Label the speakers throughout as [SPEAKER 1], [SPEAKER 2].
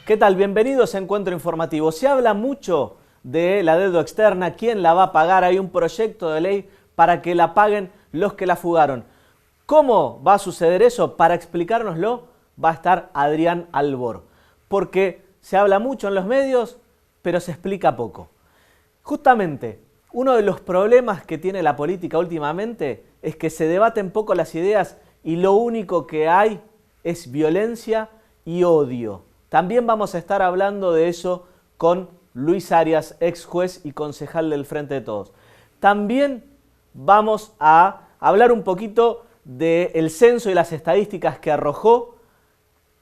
[SPEAKER 1] ¿Qué tal? Bienvenidos a Encuentro Informativo. Se habla mucho de la deuda externa, quién la va a pagar. Hay un proyecto de ley para que la paguen los que la fugaron. ¿Cómo va a suceder eso? Para explicárnoslo va a estar Adrián Albor. Porque se habla mucho en los medios, pero se explica poco. Justamente, uno de los problemas que tiene la política últimamente es que se debaten poco las ideas y lo único que hay es violencia y odio. También vamos a estar hablando de eso con Luis Arias, ex juez y concejal del Frente de Todos. También vamos a hablar un poquito del censo y las estadísticas que arrojó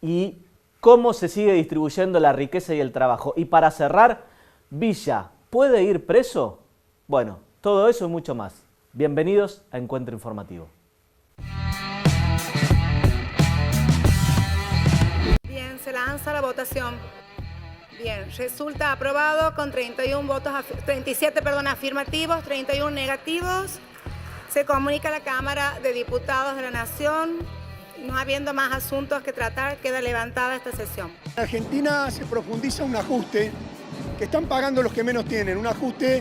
[SPEAKER 1] y cómo se sigue distribuyendo la riqueza y el trabajo. Y para cerrar, Villa, ¿puede ir preso? Bueno, todo eso y mucho más. Bienvenidos a Encuentro Informativo.
[SPEAKER 2] Bien, se lanza la votación. Bien, resulta aprobado con 37 afirmativos, 31 negativos. Se comunica a la Cámara de Diputados de la Nación. No habiendo más asuntos que tratar, queda levantada esta sesión.
[SPEAKER 3] En Argentina se profundiza un ajuste que están pagando los que menos tienen, un ajuste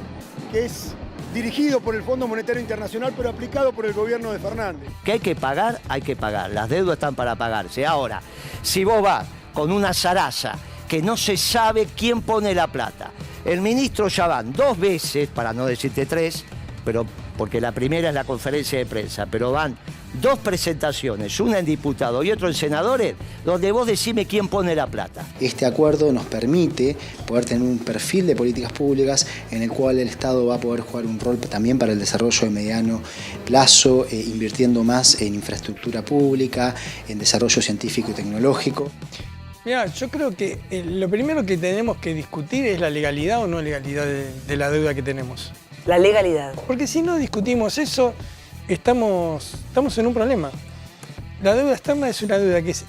[SPEAKER 3] que es dirigido por el Fondo Monetario Internacional, pero aplicado por el gobierno de Fernández.
[SPEAKER 4] Que hay que pagar, hay que pagar. Las deudas están para pagarse. Ahora, si vos vas con una zaraza que no se sabe quién pone la plata, el ministro ya van 2 veces, para no decirte 3, pero porque la primera es la conferencia de prensa, pero van 2 presentaciones, una en diputados y otra en senadores, donde vos decime quién pone la plata.
[SPEAKER 5] Este acuerdo nos permite poder tener un perfil de políticas públicas en el cual el Estado va a poder jugar un rol también para el desarrollo de mediano plazo, invirtiendo más en infraestructura pública, en desarrollo científico y tecnológico.
[SPEAKER 6] Mira, yo creo que lo primero que tenemos que discutir es la legalidad o no legalidad de la deuda que tenemos.
[SPEAKER 7] La legalidad.
[SPEAKER 6] Porque si no discutimos eso, estamos en un problema. La deuda externa es una deuda que es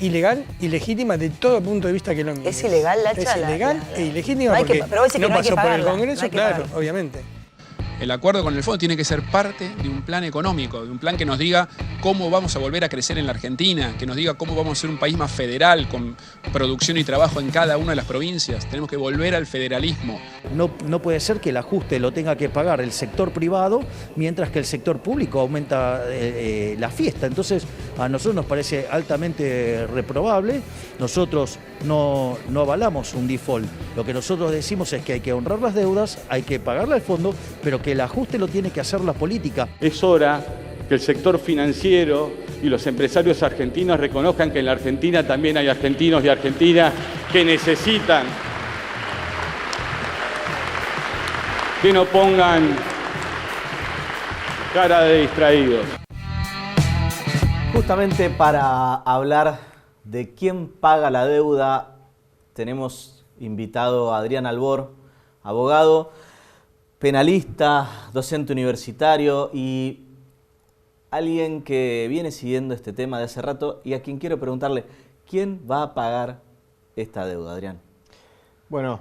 [SPEAKER 6] ilegal, ilegítima de todo punto de vista que lo mire.
[SPEAKER 7] ¿Es ilegal, Lacha?
[SPEAKER 6] Es ilegal e ilegítima
[SPEAKER 7] no
[SPEAKER 6] porque
[SPEAKER 7] pero vos decís que
[SPEAKER 6] no
[SPEAKER 7] no hay que
[SPEAKER 6] pasó por el
[SPEAKER 7] pagarla,
[SPEAKER 6] Congreso,
[SPEAKER 7] no hay que
[SPEAKER 6] claro,
[SPEAKER 7] pagarla.
[SPEAKER 6] obviamente.
[SPEAKER 8] El acuerdo con el fondo tiene que ser parte de un plan económico, de un plan que nos diga cómo vamos a volver a crecer en la Argentina, que nos diga cómo vamos a ser un país más federal, con producción y trabajo en cada una de las provincias. Tenemos que volver al federalismo.
[SPEAKER 9] No puede ser que el ajuste lo tenga que pagar el sector privado, mientras que el sector público aumenta la fiesta. Entonces, a nosotros nos parece altamente reprobable. Nosotros no avalamos un default. Lo que nosotros decimos es que hay que honrar las deudas, hay que pagarle al fondo, pero que el ajuste lo tiene que hacer la política.
[SPEAKER 10] Es hora que el sector financiero y los empresarios argentinos reconozcan que en la Argentina también hay argentinos y argentinas que necesitan, que no pongan cara de distraídos.
[SPEAKER 1] Justamente para hablar de quién paga la deuda, tenemos invitado a Adrián Albor, abogado, penalista, docente universitario y alguien que viene siguiendo este tema de hace rato y a quien quiero preguntarle, ¿quién va a pagar esta deuda, Adrián?
[SPEAKER 11] Bueno,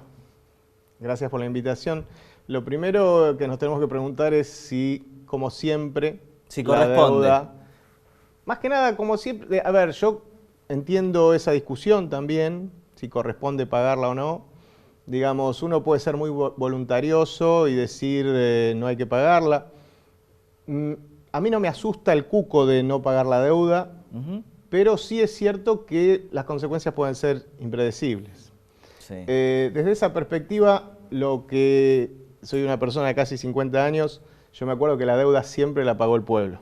[SPEAKER 11] gracias por la invitación. Lo primero que nos tenemos que preguntar es si, como siempre,
[SPEAKER 1] si corresponde.
[SPEAKER 11] La deuda, más que nada, como siempre, a ver, yo entiendo esa discusión también, si corresponde pagarla o no. Digamos, uno puede ser muy voluntarioso y decir no hay que pagarla. A mí no me asusta el cuco de no pagar la deuda, pero sí es cierto que las consecuencias pueden ser impredecibles.
[SPEAKER 1] Sí.
[SPEAKER 11] Desde esa perspectiva, soy una persona de casi 50 años, yo me acuerdo que la deuda siempre la pagó el pueblo.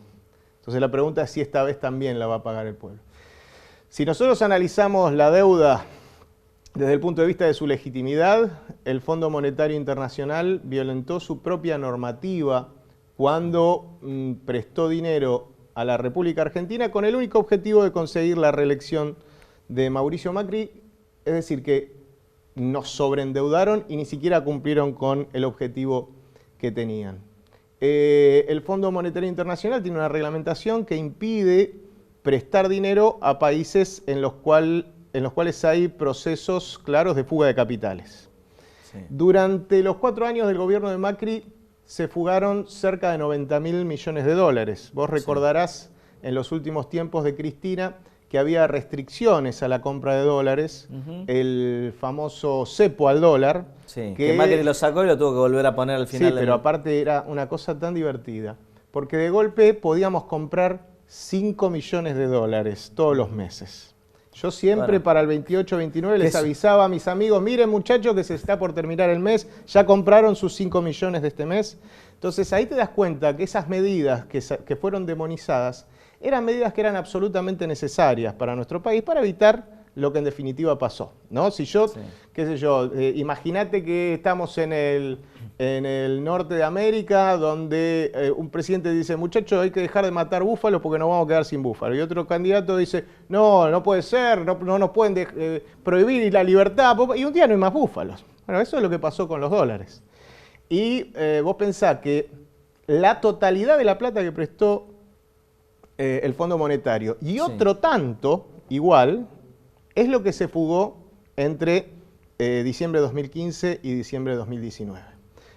[SPEAKER 11] Entonces la pregunta es si esta vez también la va a pagar el pueblo. Si nosotros analizamos la deuda desde el punto de vista de su legitimidad, el Fondo Monetario Internacional violentó su propia normativa cuando prestó dinero a la República Argentina con el único objetivo de conseguir la reelección de Mauricio Macri, es decir, que nos sobreendeudaron y ni siquiera cumplieron con el objetivo que tenían. El Fondo Monetario Internacional tiene una reglamentación que impide prestar dinero a países en los cuales hay procesos claros de fuga de capitales. Sí. Durante los 4 años del gobierno de Macri se fugaron cerca de 90.000 millones de dólares. Vos recordarás en los últimos tiempos de Cristina que había restricciones a la compra de dólares, el famoso cepo al dólar.
[SPEAKER 1] Sí, que Macri lo sacó y lo tuvo que volver a poner al final.
[SPEAKER 11] Sí, pero aparte era una cosa tan divertida, porque de golpe podíamos comprar 5 millones de dólares todos los meses. Yo siempre para el 28-29 les avisaba a mis amigos, miren muchachos que se está por terminar el mes, ya compraron sus 5 millones de este mes. Entonces ahí te das cuenta que esas medidas que fueron demonizadas eran medidas que eran absolutamente necesarias para nuestro país para evitar lo que en definitiva pasó, ¿no? Si yo, qué sé yo, imagínate que estamos en el norte de América donde un presidente dice, muchachos, hay que dejar de matar búfalos porque nos vamos a quedar sin búfalos. Y otro candidato dice, no, no puede ser, no nos pueden prohibir la libertad. Y un día no hay más búfalos. Bueno, eso es lo que pasó con los dólares. Y vos pensás que la totalidad de la plata que prestó el Fondo Monetario y otro tanto, igual, es lo que se fugó entre diciembre de 2015 y diciembre de 2019.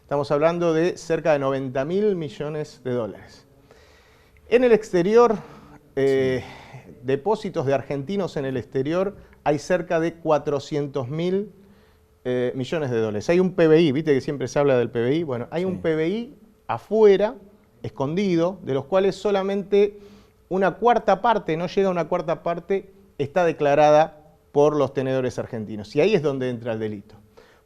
[SPEAKER 11] Estamos hablando de cerca de 90.000 millones de dólares. En el exterior, depósitos de argentinos en el exterior, hay cerca de 400.000 millones de dólares. Hay un PBI, viste que siempre se habla del PBI. Bueno, hay un PBI afuera, escondido, de los cuales solamente una cuarta parte, no llega a una cuarta parte, está declarada por los tenedores argentinos. Y ahí es donde entra el delito.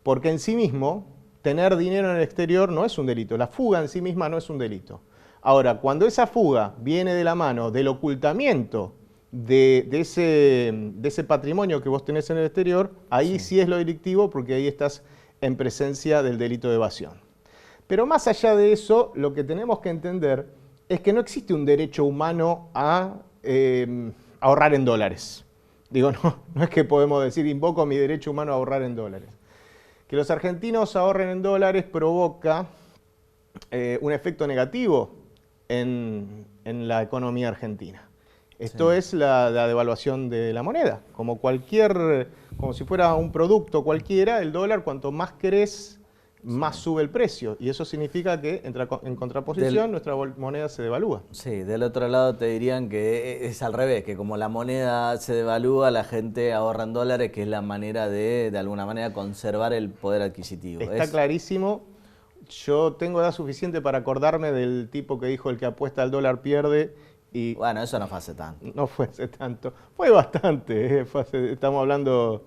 [SPEAKER 11] Porque en sí mismo, tener dinero en el exterior no es un delito. La fuga en sí misma no es un delito. Ahora, cuando esa fuga viene de la mano del ocultamiento de ese patrimonio que vos tenés en el exterior, ahí sí es lo delictivo porque ahí estás en presencia del delito de evasión. Pero más allá de eso, lo que tenemos que entender es que no existe un derecho humano a ahorrar en dólares. Digo, no es que podemos decir, invoco mi derecho humano a ahorrar en dólares. Que los argentinos ahorren en dólares provoca un efecto negativo en la economía argentina. Esto es la devaluación de la moneda. Como si fuera un producto cualquiera, el dólar, cuanto más querés, más sube el precio. Y eso significa que, en contraposición, nuestra moneda se devalúa.
[SPEAKER 1] Sí, del otro lado te dirían que es al revés, que como la moneda se devalúa, la gente ahorra en dólares, que es la manera de alguna manera, conservar el poder adquisitivo.
[SPEAKER 11] Está clarísimo. Yo tengo edad suficiente para acordarme del tipo que dijo, el que apuesta al dólar pierde. Y
[SPEAKER 1] bueno, eso no fue hace tanto.
[SPEAKER 11] No fue hace tanto. Fue bastante. Estamos hablando...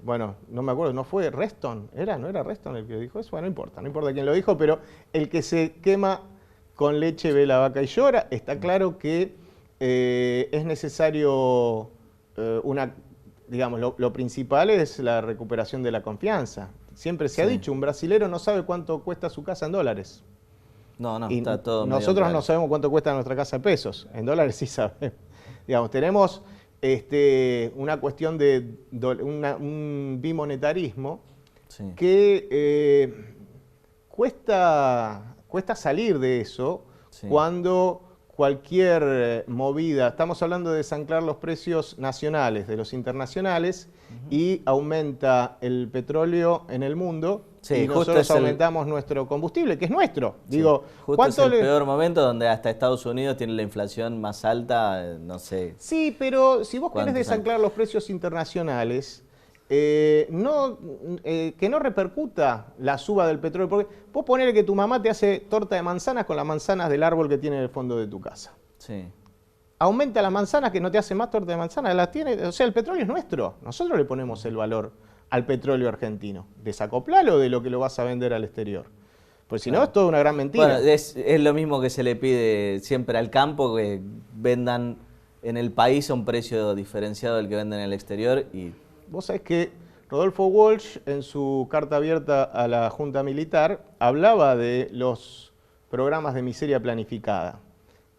[SPEAKER 11] bueno, no me acuerdo, ¿no fue Reston? ¿No era Reston el que dijo eso? Bueno, no importa quién lo dijo, pero el que se quema con leche ve la vaca y llora. Está claro que es necesario digamos, lo principal es la recuperación de la confianza. Siempre se ha dicho, un brasilero no sabe cuánto cuesta su casa en dólares.
[SPEAKER 1] No,
[SPEAKER 11] y
[SPEAKER 1] está todo
[SPEAKER 11] nosotros no sabemos cuánto cuesta nuestra casa en pesos. En dólares sí sabemos. Digamos, tenemos una cuestión de un bimonetarismo que cuesta salir de eso cuando cualquier movida, estamos hablando de desanclar los precios nacionales de los internacionales y aumenta el petróleo en el mundo y nosotros aumentamos nuestro combustible, que es nuestro. Digo,
[SPEAKER 1] justo es el peor momento donde hasta Estados Unidos tiene la inflación más alta, no sé.
[SPEAKER 11] Sí, pero si vos querés desanclar los precios internacionales, que no repercuta la suba del petróleo, porque vos ponele que tu mamá te hace torta de manzanas con las manzanas del árbol que tiene en el fondo de tu casa.
[SPEAKER 1] Sí.
[SPEAKER 11] Aumenta las manzanas, que no te hace más torta de manzanas, las tiene, o sea, el petróleo es nuestro. Nosotros le ponemos el valor al petróleo argentino. Desacoplalo de lo que lo vas a vender al exterior. Pues si no, es toda una gran mentira.
[SPEAKER 1] Bueno, es lo mismo que se le pide siempre al campo, que vendan en el país a un precio diferenciado del que venden en el exterior. Y
[SPEAKER 11] vos sabés que Rodolfo Walsh, en su carta abierta a la Junta Militar, hablaba de los programas de miseria planificada.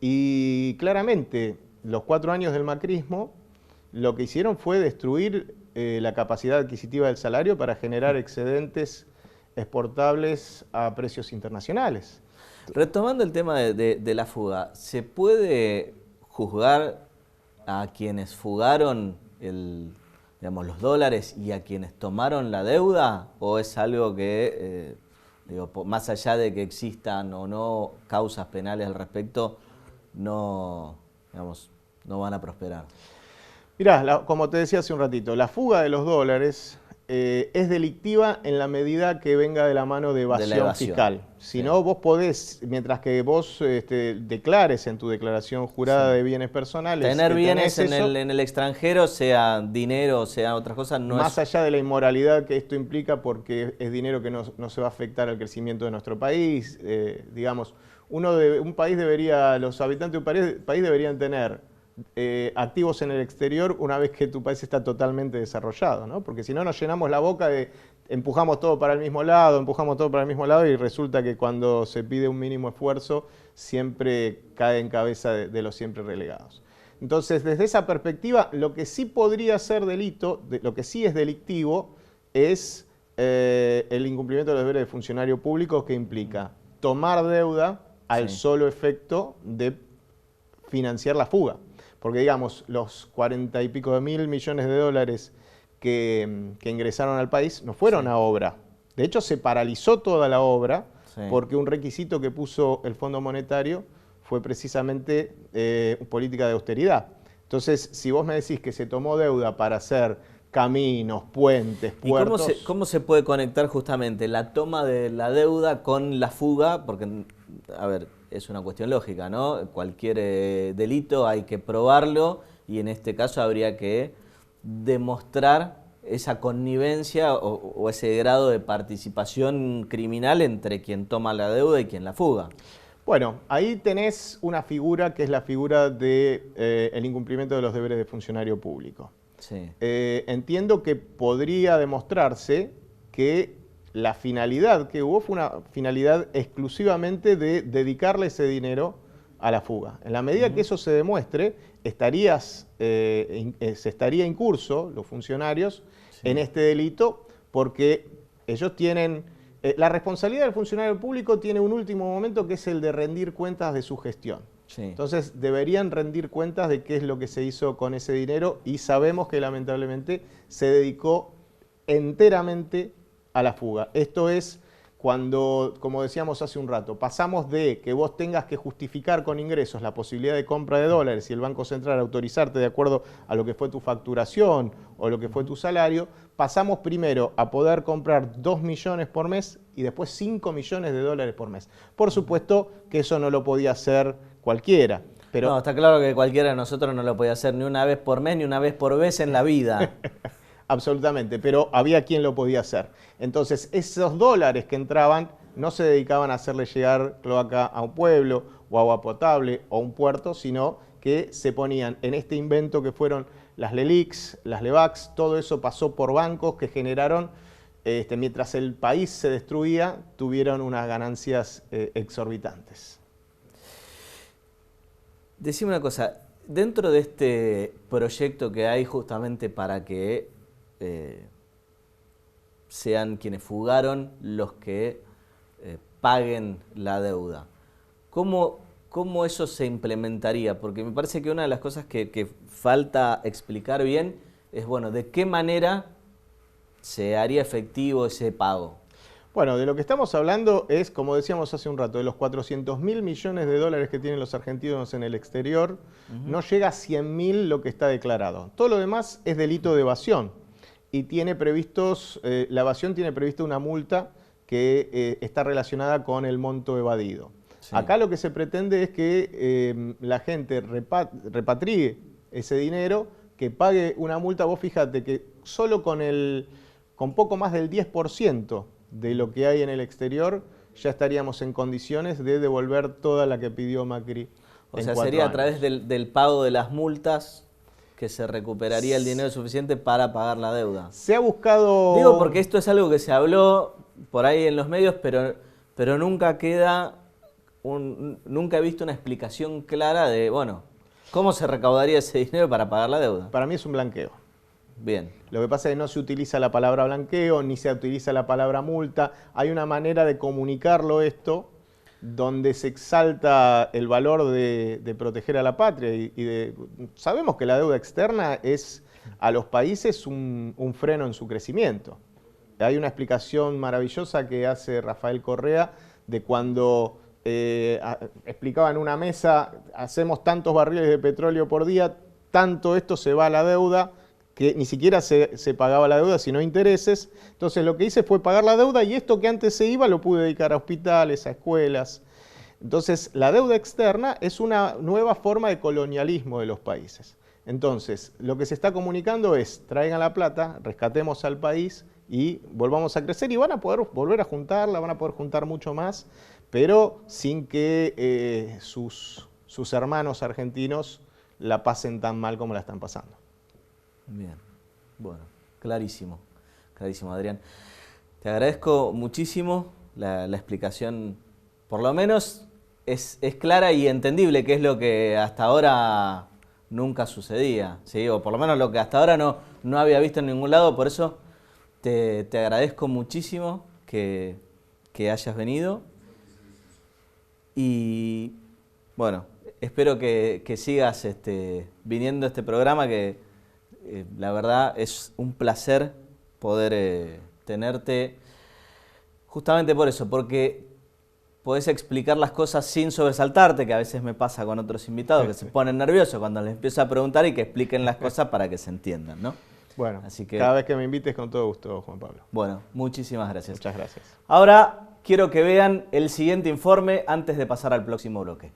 [SPEAKER 11] Y claramente, los 4 años del macrismo, lo que hicieron fue destruir la capacidad adquisitiva del salario para generar excedentes exportables a precios internacionales.
[SPEAKER 1] Retomando el tema de la fuga, ¿se puede juzgar a quienes fugaron los dólares y a quienes tomaron la deuda? ¿O es algo que, más allá de que existan o no causas penales al respecto, no no van a prosperar.
[SPEAKER 11] Mirá, como te decía hace un ratito, la fuga de los dólares es delictiva en la medida que venga de la mano de evasión fiscal. Si no, vos podés, mientras que vos declares en tu declaración jurada de bienes personales...
[SPEAKER 1] Tener bienes en el extranjero, sea dinero, sea otras cosas, no
[SPEAKER 11] más allá de la inmoralidad que esto implica, porque es dinero que no se va a afectar al crecimiento de nuestro país. Digamos, un país debería, los habitantes de un país deberían tener activos en el exterior una vez que tu país está totalmente desarrollado, ¿no? Porque si no nos llenamos la boca de empujamos todo para el mismo lado y resulta que cuando se pide un mínimo esfuerzo siempre cae en cabeza de los siempre relegados. Entonces, desde esa perspectiva, lo que sí podría ser delito, lo que sí es delictivo, es el incumplimiento de los deberes de funcionario público, que implica tomar deuda al solo efecto de financiar la fuga. Porque, digamos, los 40 y pico de mil millones de dólares que ingresaron al país no fueron a obra. De hecho, se paralizó toda la obra porque un requisito que puso el Fondo Monetario fue precisamente política de austeridad. Entonces, si vos me decís que se tomó deuda para hacer caminos, puentes, puertos...
[SPEAKER 1] ¿Y cómo se puede conectar justamente la toma de la deuda con la fuga? Porque, a ver, es una cuestión lógica, ¿no? Cualquier delito hay que probarlo y en este caso habría que demostrar esa connivencia o ese grado de participación criminal entre quien toma la deuda y quien la fuga.
[SPEAKER 11] Bueno, ahí tenés una figura que es la figura del incumplimiento de los deberes de funcionario público.
[SPEAKER 1] Sí.
[SPEAKER 11] Entiendo que podría demostrarse que la finalidad que hubo fue una finalidad exclusivamente de dedicarle ese dinero a la fuga. En la medida que eso se demuestre, se estaría incurso los funcionarios en este delito, porque ellos tienen... la responsabilidad del funcionario público tiene un último momento, que es el de rendir cuentas de su gestión. Entonces deberían rendir cuentas de qué es lo que se hizo con ese dinero, y sabemos que lamentablemente se dedicó enteramente a la fuga. Esto es cuando, como decíamos hace un rato, pasamos de que vos tengas que justificar con ingresos la posibilidad de compra de dólares y el Banco Central autorizarte de acuerdo a lo que fue tu facturación o lo que fue tu salario, pasamos primero a poder comprar 2 millones por mes y después 5 millones de dólares por mes. Por supuesto que eso no lo podía hacer cualquiera. Pero...
[SPEAKER 1] No, está claro que cualquiera de nosotros no lo podía hacer ni una vez por mes ni una vez por vez en la vida.
[SPEAKER 11] Absolutamente, pero había quien lo podía hacer. Entonces, esos dólares que entraban no se dedicaban a hacerle llegar cloaca a un pueblo, o agua potable, o un puerto, sino que se ponían en este invento que fueron las LELIQs, las LEVAQs. Todo eso pasó por bancos que generaron, mientras el país se destruía, tuvieron unas ganancias exorbitantes.
[SPEAKER 1] Decime una cosa, dentro de este proyecto que hay justamente para que sean quienes fugaron los que paguen la deuda, ¿cómo eso se implementaría? Porque me parece que una de las cosas que falta explicar bien es, bueno, ¿de qué manera se haría efectivo ese pago?
[SPEAKER 11] Bueno, de lo que estamos hablando es, como decíamos hace un rato, de los 400.000 millones de dólares que tienen los argentinos en el exterior, no llega a 100.000 lo que está declarado. Todo lo demás es delito de evasión. Y tiene previstos, la evasión tiene prevista una multa que está relacionada con el monto evadido. Sí. Acá lo que se pretende es que la gente repatrie ese dinero, que pague una multa. Vos fíjate que solo con poco más del 10% de lo que hay en el exterior, ya estaríamos en condiciones de devolver toda la que pidió Macri.
[SPEAKER 1] O sea, sería a través del pago de las multas que se recuperaría el dinero suficiente para pagar la deuda.
[SPEAKER 11] Se ha buscado...
[SPEAKER 1] Digo, porque esto es algo que se habló por ahí en los medios, pero nunca nunca he visto una explicación clara de, bueno, ¿cómo se recaudaría ese dinero para pagar la deuda?
[SPEAKER 11] Para mí es un blanqueo.
[SPEAKER 1] Bien.
[SPEAKER 11] Lo que pasa es que no se utiliza la palabra blanqueo, ni se utiliza la palabra multa. Hay una manera de comunicarlo esto, donde se exalta el valor de proteger a la patria. Sabemos que la deuda externa es a los países un freno en su crecimiento. Hay una explicación maravillosa que hace Rafael Correa de cuando explicaba en una mesa, hacemos tantos barriles de petróleo por día, tanto esto se va a la deuda, que ni siquiera se pagaba la deuda, sino intereses. Entonces lo que hice fue pagar la deuda y esto que antes se iba lo pude dedicar a hospitales, a escuelas. Entonces la deuda externa es una nueva forma de colonialismo de los países. Entonces lo que se está comunicando es, traigan la plata, rescatemos al país y volvamos a crecer y van a poder volver a juntarla, van a poder juntar mucho más, pero sin que sus hermanos argentinos la pasen tan mal como la están pasando.
[SPEAKER 1] Bien, bueno, clarísimo, Adrián. Te agradezco muchísimo la explicación, por lo menos es clara y entendible, que es lo que hasta ahora nunca sucedía, ¿sí? O por lo menos lo que hasta ahora no había visto en ningún lado, por eso te agradezco muchísimo que hayas venido y bueno, espero que sigas viniendo a este programa, que la verdad es un placer poder tenerte, justamente por eso, porque podés explicar las cosas sin sobresaltarte, que a veces me pasa con otros invitados que se ponen nerviosos cuando les empiezo a preguntar y que expliquen las cosas para que se entiendan, ¿no?
[SPEAKER 11] Bueno,
[SPEAKER 1] así que,
[SPEAKER 11] cada vez que me invites, con todo gusto, Juan Pablo.
[SPEAKER 1] Bueno, muchísimas gracias.
[SPEAKER 11] Muchas gracias.
[SPEAKER 1] Ahora quiero que vean el siguiente informe antes de pasar al próximo bloque.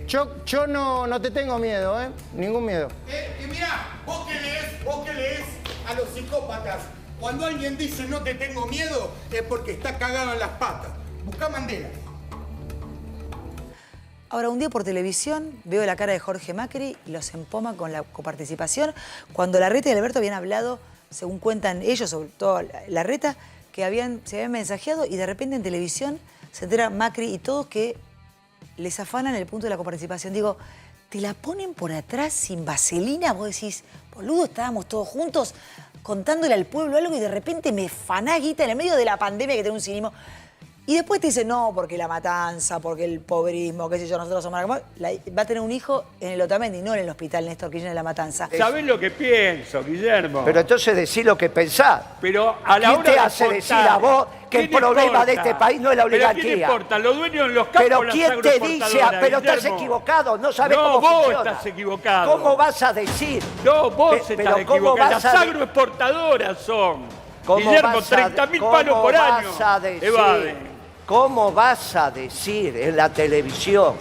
[SPEAKER 7] Yo no te tengo miedo, ningún miedo.
[SPEAKER 12] Y mirá, vos que lees a los psicópatas. Cuando alguien dice no te tengo miedo, es porque está cagado en las patas. Buscá Mandela.
[SPEAKER 13] Ahora, un día por televisión veo la cara de Jorge Macri y los empoma con la coparticipación, cuando Larreta y Alberto habían hablado, según cuentan ellos, sobre todo Larreta, que se habían mensajeado y de repente en televisión se entera Macri y todos que les afanan el punto de la coparticipación. Digo, ¿te la ponen por atrás sin vaselina? Vos decís, boludo, estábamos todos juntos contándole al pueblo algo y de repente me fanás guita en el medio de la pandemia que tiene un cinismo. Y después te dicen, no, porque la matanza, porque el pobrismo, qué sé yo, nosotros somos... Va a tener un hijo en el Otamendi, no en el hospital Néstor Kirchner de la Matanza.
[SPEAKER 14] ¿Sabés lo que pienso, Guillermo?
[SPEAKER 4] Pero entonces decí lo que pensás.
[SPEAKER 14] Pero a la
[SPEAKER 4] ¿Quién
[SPEAKER 14] hora
[SPEAKER 4] te hace decir a vos que el problema de este país no es la oligarquía?
[SPEAKER 14] ¿Pero quién importa? Los dueños de los campos,
[SPEAKER 4] pero
[SPEAKER 14] las
[SPEAKER 4] ¿quién te dice? Pero estás equivocado, no sabés cómo funciona.
[SPEAKER 14] No, vos estás equivocado.
[SPEAKER 4] ¿Cómo vas a decir?
[SPEAKER 14] No, vos estás equivocado. Las agroexportadoras son. Guillermo, 30.000 palos por año. Evaden.
[SPEAKER 4] ¿Cómo vas a decir en la televisión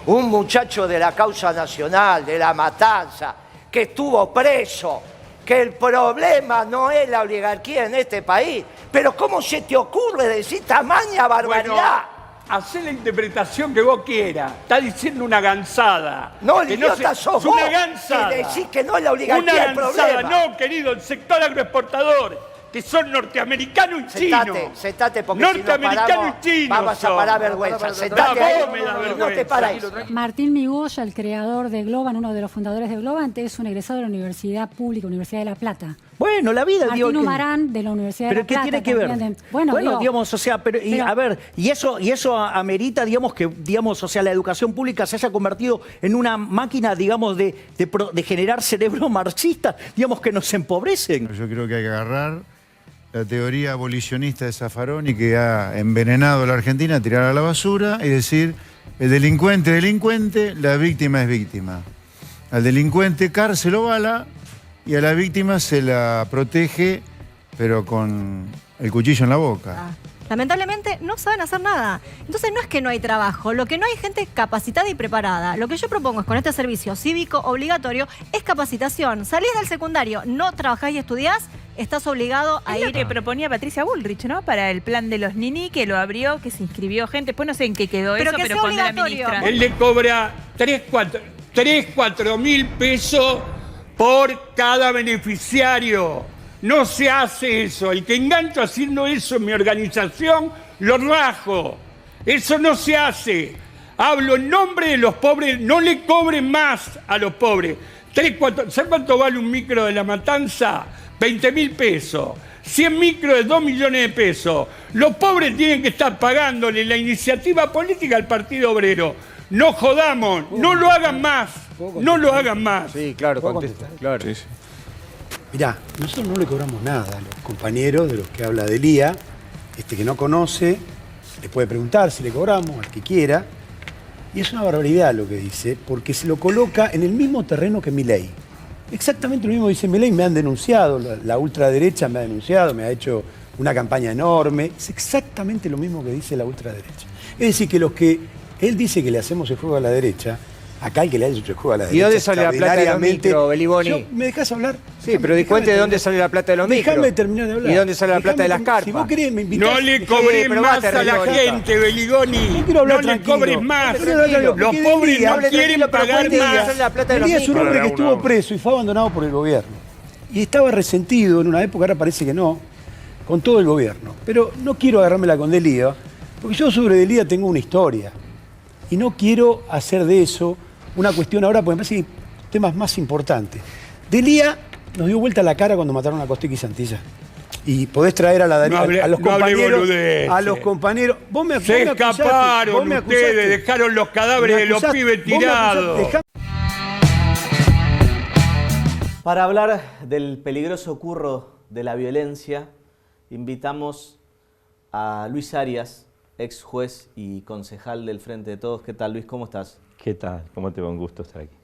[SPEAKER 4] un muchacho de la causa nacional, de la matanza, que estuvo preso, que el problema no es la oligarquía en este país? Pero ¿cómo se te ocurre decir tamaña barbaridad?
[SPEAKER 14] Bueno, hacé la interpretación que vos quieras. Está diciendo una gansada.
[SPEAKER 4] No, el idiota sos vos.
[SPEAKER 14] Una gansada.
[SPEAKER 4] Que decís que no es la oligarquía el problema.
[SPEAKER 14] No, querido, el sector agroexportador, que son norteamericanos y chinos.
[SPEAKER 4] Sentate, porque
[SPEAKER 14] norteamericanos y chinos.
[SPEAKER 4] Vamos a parar vergüenza. Sentate ahí.
[SPEAKER 14] No
[SPEAKER 4] te paráis.
[SPEAKER 15] Martín Migoya, el creador de Globan, uno de los fundadores de Globan, es un egresado de la Universidad Pública, Universidad de La Plata.
[SPEAKER 9] Bueno, la vida,
[SPEAKER 15] Martín Humarán, de la Universidad de La Plata.
[SPEAKER 9] ¿Pero qué tiene que ver? Bueno, digamos, o sea, a ver, y eso amerita, digamos, que, digamos, o sea, la educación pública se haya convertido en una máquina, digamos, de generar cerebro marxista, digamos, que nos empobrecen.
[SPEAKER 16] Yo creo que hay que agarrar la teoría abolicionista de Zaffaroni, que ha envenenado a la Argentina, tirar a la basura y decir, el delincuente, la víctima es víctima. Al delincuente cárcel o bala, y a la víctima se la protege, pero con el cuchillo en la boca.
[SPEAKER 17] Lamentablemente no saben hacer nada. Entonces no es que no hay trabajo, lo que no hay gente capacitada y preparada. Lo que yo propongo es con este servicio cívico obligatorio es capacitación. Salís del secundario, no trabajás y estudiás, estás obligado a ir.
[SPEAKER 18] Es lo que proponía Patricia Bullrich, ¿no? Para el plan de los Nini, que lo abrió, que se inscribió gente. Después no sé en qué quedó
[SPEAKER 17] pero
[SPEAKER 18] eso,
[SPEAKER 17] que
[SPEAKER 18] pero
[SPEAKER 17] sea
[SPEAKER 18] cuando la
[SPEAKER 17] obligatorio.
[SPEAKER 18] ministra...
[SPEAKER 14] Él le cobra 4 mil pesos por cada beneficiario. No se hace eso. El que engancho haciendo eso en mi organización, lo rajo. Eso no se hace. Hablo en nombre de los pobres. No le cobren más a los pobres. 4, ¿sabes cuánto vale un micro de La Matanza? 20.000 pesos. 100 micros de 2 millones de pesos. Los pobres tienen que estar pagándole la iniciativa política al Partido Obrero. No jodamos. No lo hagan más. No lo hagan más.
[SPEAKER 19] Sí, claro, contesta. Claro. Sí, sí. Mirá, nosotros no le cobramos nada a los compañeros de los que habla Delía,
[SPEAKER 20] que no conoce, le puede preguntar si le cobramos, al que quiera. Y es una barbaridad lo que dice, porque se lo coloca en el mismo terreno que Milei. Exactamente lo mismo dice Milei, me han denunciado, la ultraderecha me ha denunciado, me ha hecho una campaña enorme. Es exactamente lo mismo que dice la ultraderecha. Es decir, que los que él dice que le hacemos el juego a la derecha, acá el que le ha hecho el juego a la derecha.
[SPEAKER 19] ¿Y dónde sale la plata de los micros, Beliboni?
[SPEAKER 20] ¿Me dejás hablar?
[SPEAKER 19] Sí, pero cuente de dónde sale la plata de los micros.
[SPEAKER 20] Déjame terminar de hablar.
[SPEAKER 19] ¿Y dónde sale la plata de las carpas?
[SPEAKER 20] Si vos querés, me invitás.
[SPEAKER 14] No le cobres más a la gente, Beliboni.
[SPEAKER 20] No
[SPEAKER 14] No le cobres más. Los pobres no quieren pagar más.
[SPEAKER 20] El día es un hombre que estuvo preso y fue abandonado por el gobierno. Y estaba resentido en una época, ahora parece que no, con todo el gobierno. Pero no quiero agarrármela con Delía, porque yo sobre Delía tengo una historia. Y no quiero hacer de eso una cuestión ahora, porque me parece que hay temas más importantes. Delía nos dio vuelta la cara cuando mataron a Costequi y Santillán. Y podés traer a la a los compañeros. A los compañeros. Vos me
[SPEAKER 14] Se escaparon ustedes, dejaron los cadáveres de los pibes tirados.
[SPEAKER 1] Para hablar del peligroso curro de la violencia, invitamos a Luis Arias, ex juez y concejal del Frente de Todos. ¿Qué tal, Luis? ¿Cómo estás?
[SPEAKER 21] ¿Qué tal? ¿Cómo te va? Un gusto estar aquí.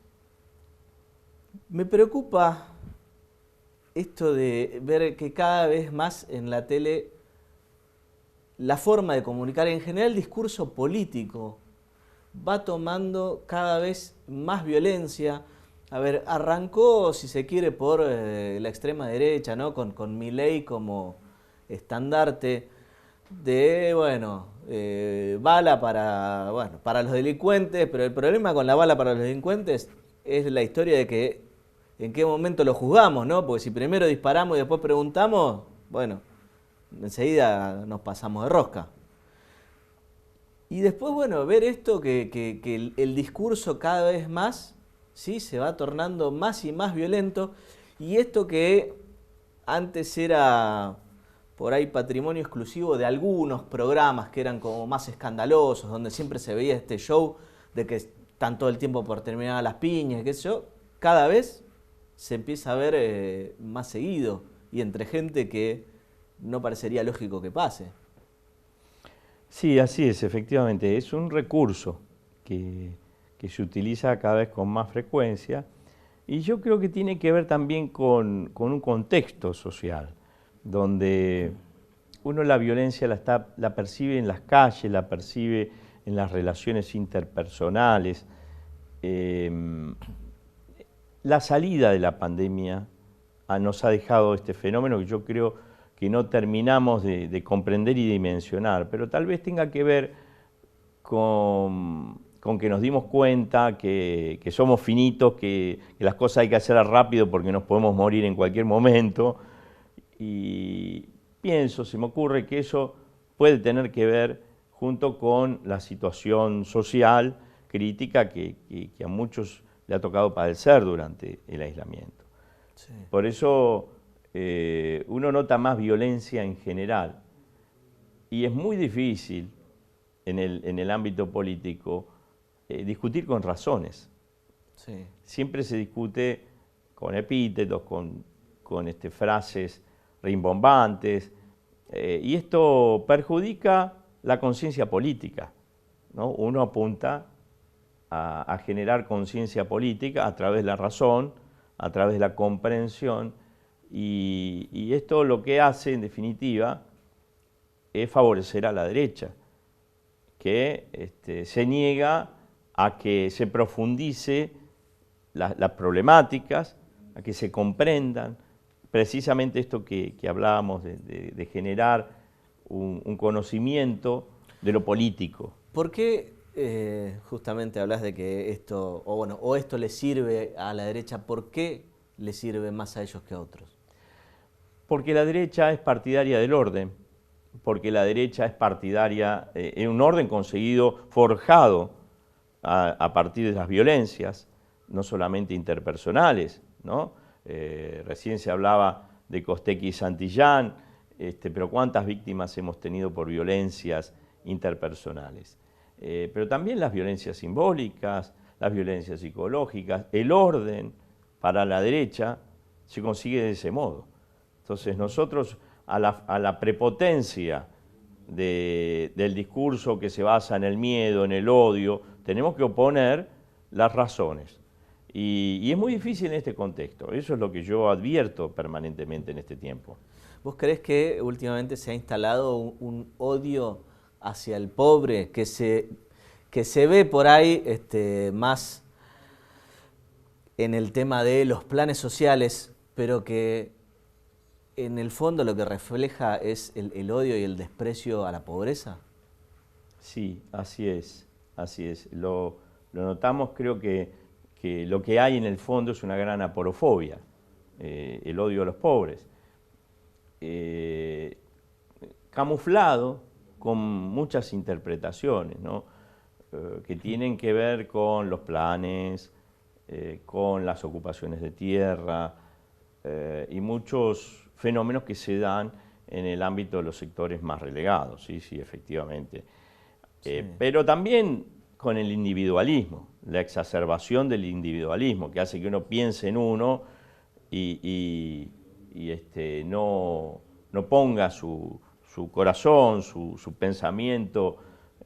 [SPEAKER 1] Me preocupa esto de ver que cada vez más en la tele la forma de comunicar, en general el discurso político, va tomando cada vez más violencia. A ver, arrancó, si se quiere, por la extrema derecha, ¿no? Con Milei como estandarte de, bala para los delincuentes, pero el problema con la bala para los delincuentes es la historia de que en qué momento lo juzgamos, ¿no? Porque si primero disparamos y después preguntamos, bueno, enseguida nos pasamos de rosca. Y después, ver esto que el discurso cada vez más, ¿sí?, se va tornando más y más violento, y esto que antes era por ahí patrimonio exclusivo de algunos programas que eran como más escandalosos, donde siempre se veía este show de que están todo el tiempo por terminar las piñas, qué sé yo, cada vez se empieza a ver más seguido y entre gente que no parecería lógico que pase.
[SPEAKER 21] Sí, así es, efectivamente. Es un recurso que se utiliza cada vez con más frecuencia y yo creo que tiene que ver también con un contexto social, donde uno la violencia la percibe en las calles, la percibe en las relaciones interpersonales. La salida de la pandemia nos ha dejado este fenómeno que yo creo que no terminamos de comprender y dimensionar, pero tal vez tenga que ver con que nos dimos cuenta que somos finitos, que las cosas hay que hacerlas rápido porque nos podemos morir en cualquier momento. Y pienso, se me ocurre que eso puede tener que ver junto con la situación social crítica que a muchos le ha tocado padecer durante el aislamiento. Sí. Por eso uno nota más violencia en general y es muy difícil en el ámbito político discutir con razones. Sí. Siempre se discute con epítetos, con frases rimbombantes, y esto perjudica la conciencia política, ¿no? Uno apunta a generar conciencia política a través de la razón, a través de la comprensión, y esto lo que hace, en definitiva, es favorecer a la derecha, que se niega a que se profundice las problemáticas, a que se comprendan, precisamente esto que hablábamos de generar un conocimiento de lo político.
[SPEAKER 1] ¿Por qué justamente hablas de que esto, o esto le sirve a la derecha? ¿Por qué le sirve más a ellos que a otros?
[SPEAKER 21] Porque la derecha es partidaria del orden, porque la derecha es partidaria en un orden conseguido, forjado a partir de las violencias, no solamente interpersonales, ¿no? Recién se hablaba de Costequi y Santillán, pero ¿cuántas víctimas hemos tenido por violencias interpersonales? Pero también las violencias simbólicas, las violencias psicológicas, el orden para la derecha se consigue de ese modo. Entonces nosotros a la prepotencia del discurso que se basa en el miedo, en el odio, tenemos que oponer las razones. Y es muy difícil en este contexto, eso es lo que yo advierto permanentemente en este tiempo.
[SPEAKER 1] ¿Vos creés que últimamente se ha instalado un odio hacia el pobre que se ve por ahí más en el tema de los planes sociales, pero que en el fondo lo que refleja es el odio y el desprecio a la pobreza?
[SPEAKER 21] Sí, así es, así es. Lo notamos, creo que lo que hay en el fondo es una gran aporofobia, el odio a los pobres. Camuflado con muchas interpretaciones, ¿no? Que tienen que ver con los planes, con las ocupaciones de tierra y muchos fenómenos que se dan en el ámbito de los sectores más relegados, sí, efectivamente. Sí. Pero también con el individualismo, la exacerbación del individualismo, que hace que uno piense en uno y no ponga su corazón, su pensamiento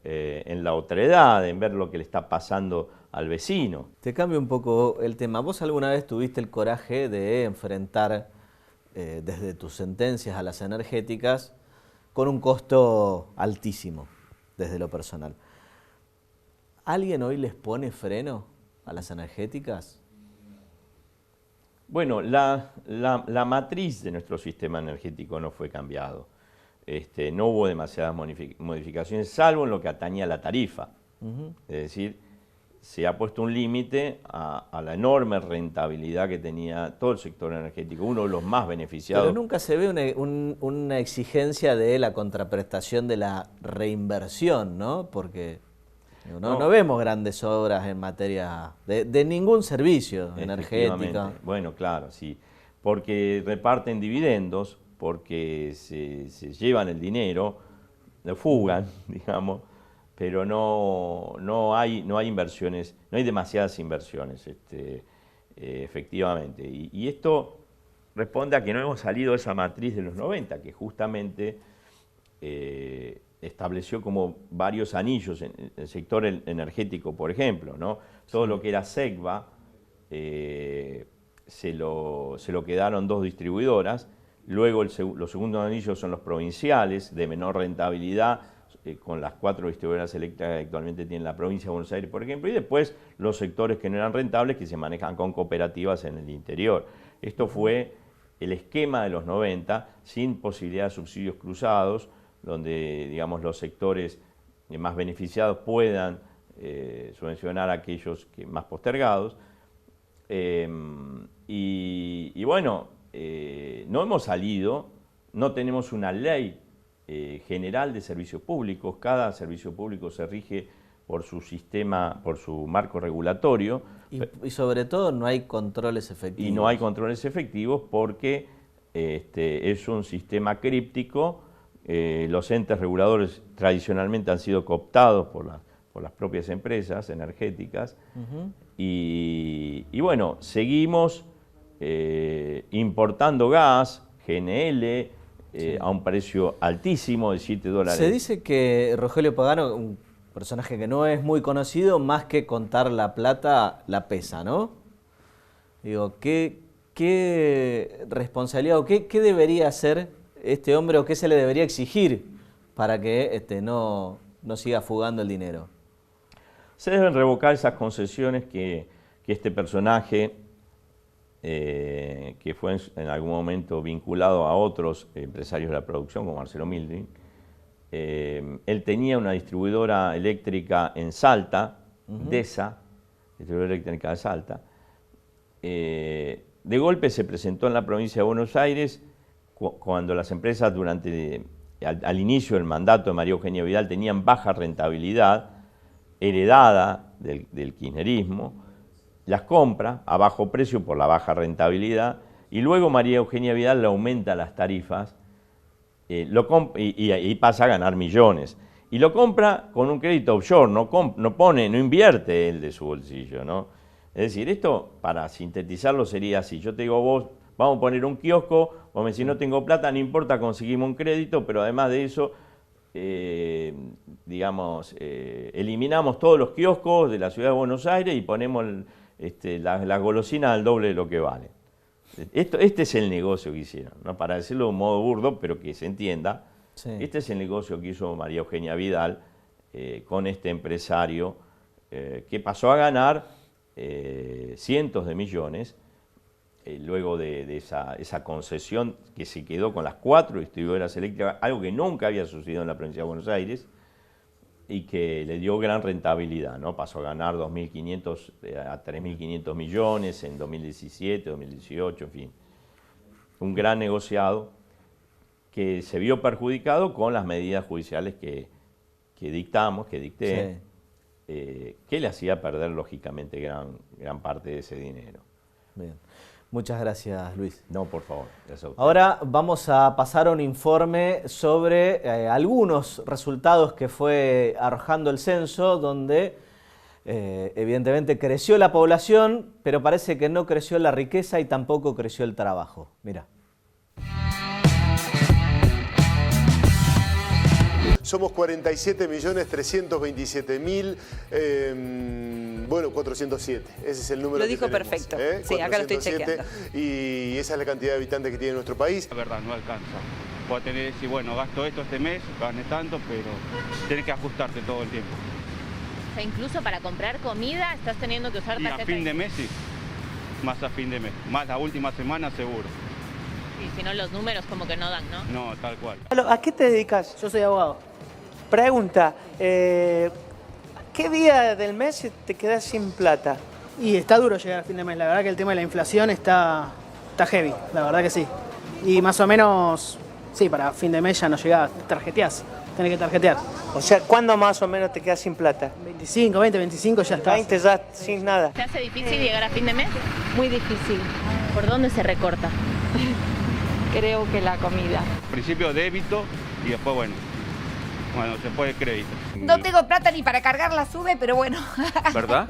[SPEAKER 21] en la otredad, en ver lo que le está pasando al vecino.
[SPEAKER 1] Te cambio un poco el tema. ¿Vos alguna vez tuviste el coraje de enfrentar desde tus sentencias a las energéticas con un costo altísimo desde lo personal? ¿Alguien hoy les pone freno a las energéticas?
[SPEAKER 21] Bueno, la matriz de nuestro sistema energético no fue cambiado. No hubo demasiadas modificaciones, salvo en lo que atañe a la tarifa. Es decir, se ha puesto un límite a la enorme rentabilidad que tenía todo el sector energético, uno de los más beneficiados.
[SPEAKER 1] Pero nunca se ve una exigencia de la contraprestación de la reinversión, ¿no? Porque no vemos grandes obras en materia de ningún servicio energético.
[SPEAKER 21] Bueno, claro, sí, porque reparten dividendos, porque se llevan el dinero, lo fugan, digamos, pero no hay inversiones, no hay demasiadas inversiones, efectivamente. Y esto responde a que no hemos salido de esa matriz de los 90, que justamente estableció como varios anillos en el sector energético, por ejemplo, ¿no? Todo lo que era SECVA se lo quedaron dos distribuidoras. Luego los segundos anillos son los provinciales, de menor rentabilidad, con las 4 distribuidoras eléctricas que actualmente tiene la provincia de Buenos Aires, por ejemplo, y después los sectores que no eran rentables, que se manejan con cooperativas en el interior. Esto fue el esquema de los 90, sin posibilidad de subsidios cruzados, donde, digamos, los sectores más beneficiados puedan subvencionar a aquellos más postergados. Y bueno, no hemos salido, no tenemos una ley general de servicios públicos, cada servicio público se rige por su sistema, por su marco regulatorio.
[SPEAKER 1] Y sobre todo no hay controles efectivos.
[SPEAKER 21] Y no hay controles efectivos porque es un sistema críptico, los entes reguladores tradicionalmente han sido cooptados por las propias empresas energéticas. Y bueno, seguimos importando gas, GNL, a un precio altísimo de $7.
[SPEAKER 1] Se dice que Rogelio Pagano, un personaje que no es muy conocido, más que contar la plata, la pesa, ¿no? Digo, ¿qué responsabilidad o qué debería hacer este hombre o qué se le debería exigir para que no siga fugando el dinero?
[SPEAKER 21] Se deben revocar esas concesiones que este personaje, que fue en algún momento vinculado a otros empresarios de la producción, como Marcelo Mildring. Él tenía una distribuidora eléctrica en Salta, DESA, distribuidora eléctrica de Salta. De golpe se presentó en la provincia de Buenos Aires cuando las empresas al inicio del mandato de María Eugenia Vidal tenían baja rentabilidad, heredada del kirchnerismo. Las compra a bajo precio por la baja rentabilidad y luego María Eugenia Vidal le aumenta las tarifas y pasa a ganar millones. Y lo compra con un crédito offshore, no invierte él de su bolsillo, ¿no? Es decir, esto, para sintetizarlo, sería así. Yo te digo, vos, vamos a poner un kiosco, vos me decís, no tengo plata, no importa, conseguimos un crédito, pero además de eso, digamos, eliminamos todos los kioscos de la ciudad de Buenos Aires y ponemos la golosina al doble de lo que vale. Este es el negocio que hicieron, ¿no? Para decirlo de un modo burdo, pero que se entienda. Sí. Este es el negocio que hizo María Eugenia Vidal con este empresario que pasó a ganar cientos de millones luego de esa concesión que se quedó con las 4 distribuidoras eléctricas, algo que nunca había sucedido en la provincia de Buenos Aires y que le dio gran rentabilidad, ¿no? Pasó a ganar 2.500 a 3.500 millones en 2017, 2018, en fin. Un gran negociado que se vio perjudicado con las medidas judiciales que dicté, sí. Que le hacía perder, lógicamente, gran parte de ese dinero.
[SPEAKER 1] Bien. Muchas gracias, Luis.
[SPEAKER 21] No, por favor.
[SPEAKER 1] Ahora vamos a pasar a un informe sobre algunos resultados que fue arrojando el censo, donde evidentemente creció la población, pero parece que no creció la riqueza y tampoco creció el trabajo. Mira.
[SPEAKER 2] Somos 47.327.000, bueno, 407. Ese es el número.
[SPEAKER 22] Lo dijo perfecto. Sí, acá lo estoy chequeando.
[SPEAKER 2] Y esa es la cantidad de habitantes que tiene nuestro país.
[SPEAKER 23] La verdad, no alcanza. Puedes tener que decir, bueno, gasto esto este mes, gané tanto, pero tienes que ajustarte todo el tiempo.
[SPEAKER 24] O sea, incluso para comprar comida estás teniendo que usar tarjeta.
[SPEAKER 23] Y a fin de mes, sí. Más a fin de mes. Más la última semana, seguro.
[SPEAKER 24] Y si no, los números como que no dan, ¿no?
[SPEAKER 23] No, tal cual.
[SPEAKER 25] ¿A qué te dedicas? Yo soy abogado. Pregunta, ¿qué día del mes te quedas sin plata?
[SPEAKER 26] Y está duro llegar a fin de mes, la verdad que el tema de la inflación está heavy, la verdad que sí. Y más o menos, sí, para fin de mes ya no llegás, tarjeteás, tenés que tarjetear.
[SPEAKER 25] O sea, ¿cuándo más o menos te quedas sin plata?
[SPEAKER 26] 25, 20, 25 ya estás.
[SPEAKER 25] 20 ya sin nada.
[SPEAKER 24] ¿Te hace difícil llegar a fin de mes? Muy difícil. ¿Por dónde se recorta?
[SPEAKER 22] Creo que la comida.
[SPEAKER 23] Al principio débito y después, bueno, se puede crédito.
[SPEAKER 22] No tengo plata ni para cargar la SUBE, pero bueno.
[SPEAKER 23] ¿Verdad?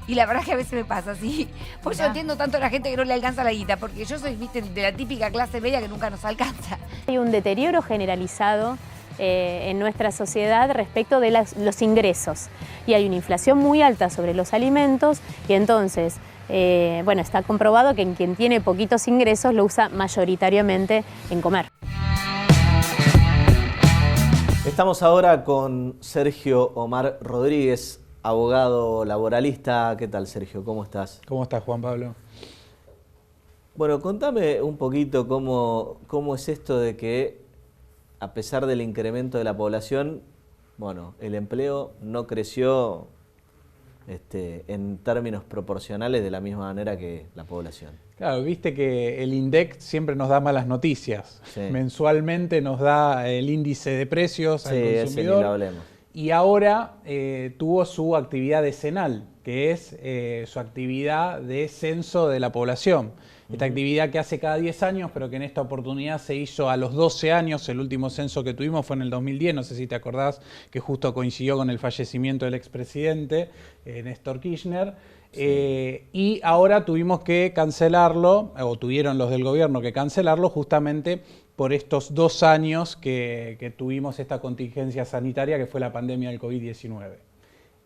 [SPEAKER 22] Y la verdad es que a veces me pasa así. Pues yo entiendo tanto a la gente que no le alcanza la guita, porque yo soy, viste, de la típica clase media que nunca nos alcanza.
[SPEAKER 27] Hay un deterioro generalizado en nuestra sociedad respecto de los ingresos. Y hay una inflación muy alta sobre los alimentos y entonces, bueno, está comprobado que quien tiene poquitos ingresos lo usa mayoritariamente en comer.
[SPEAKER 1] Estamos ahora con Sergio Omar Rodríguez, abogado laboralista. ¿Qué tal, Sergio? ¿Cómo estás?
[SPEAKER 28] ¿Cómo estás, Juan Pablo?
[SPEAKER 1] Bueno, contame un poquito cómo es esto de que, a pesar del incremento de la población, bueno, el empleo no creció en términos proporcionales de la misma manera que la población.
[SPEAKER 28] Claro, viste que el INDEC siempre nos da malas noticias. Sí. Mensualmente nos da el índice de precios al consumidor. Ese ni lo hablemos. Y ahora tuvo su actividad decenal, que es su actividad de censo de la población. Esta actividad que hace cada 10 años, pero que en esta oportunidad se hizo a los 12 años. El último censo que tuvimos fue en el 2010, no sé si te acordás, que justo coincidió con el fallecimiento del expresidente Néstor Kirchner. Sí. Y ahora tuvimos que cancelarlo, o tuvieron los del gobierno que cancelarlo justamente por estos 2 años que tuvimos esta contingencia sanitaria que fue la pandemia del COVID-19.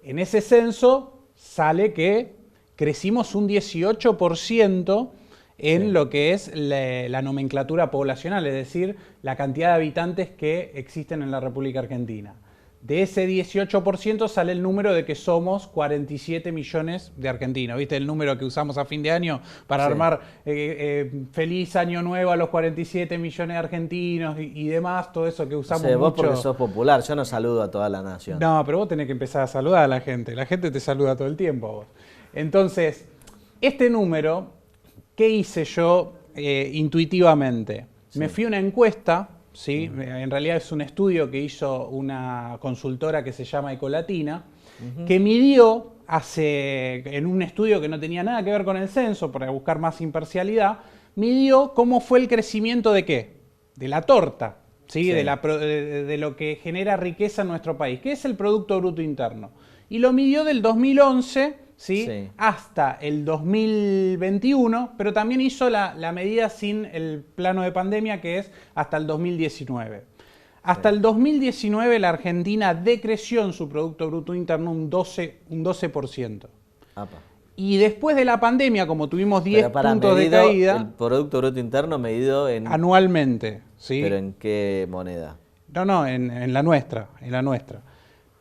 [SPEAKER 28] En ese censo sale que crecimos un 18% en lo que es la nomenclatura poblacional, es decir, la cantidad de habitantes que existen en la República Argentina. De ese 18% sale el número de que somos 47 millones de argentinos. ¿Viste el número que usamos a fin de año para armar feliz año nuevo a los 47 millones de argentinos y demás? Todo eso que usamos mucho.
[SPEAKER 1] Vos porque sos popular, yo no saludo a toda la nación.
[SPEAKER 28] No, pero vos tenés que empezar a saludar a la gente te saluda todo el tiempo a vos. Entonces, este número, ¿qué hice yo intuitivamente? Sí. Me fui a una encuesta. ¿Sí? En realidad es un estudio que hizo una consultora que se llama Ecolatina, que midió en un estudio que no tenía nada que ver con el censo, para buscar más imparcialidad, midió cómo fue el crecimiento de ¿qué? De la torta, ¿sí? Sí. De lo que genera riqueza en nuestro país, que es el Producto Bruto Interno. Y lo midió del 2011... ¿sí? Sí. Hasta el 2021, pero también hizo la medida sin el plano de pandemia, que es hasta el 2019. Hasta el 2019 la Argentina decreció en su Producto Bruto Interno un 12%.
[SPEAKER 1] Apa.
[SPEAKER 28] Y después de la pandemia, como tuvimos 10 puntos de caída...
[SPEAKER 1] El Producto Bruto Interno medido en...
[SPEAKER 28] Anualmente, ¿sí?
[SPEAKER 1] ¿Pero en qué moneda?
[SPEAKER 28] No, en la nuestra,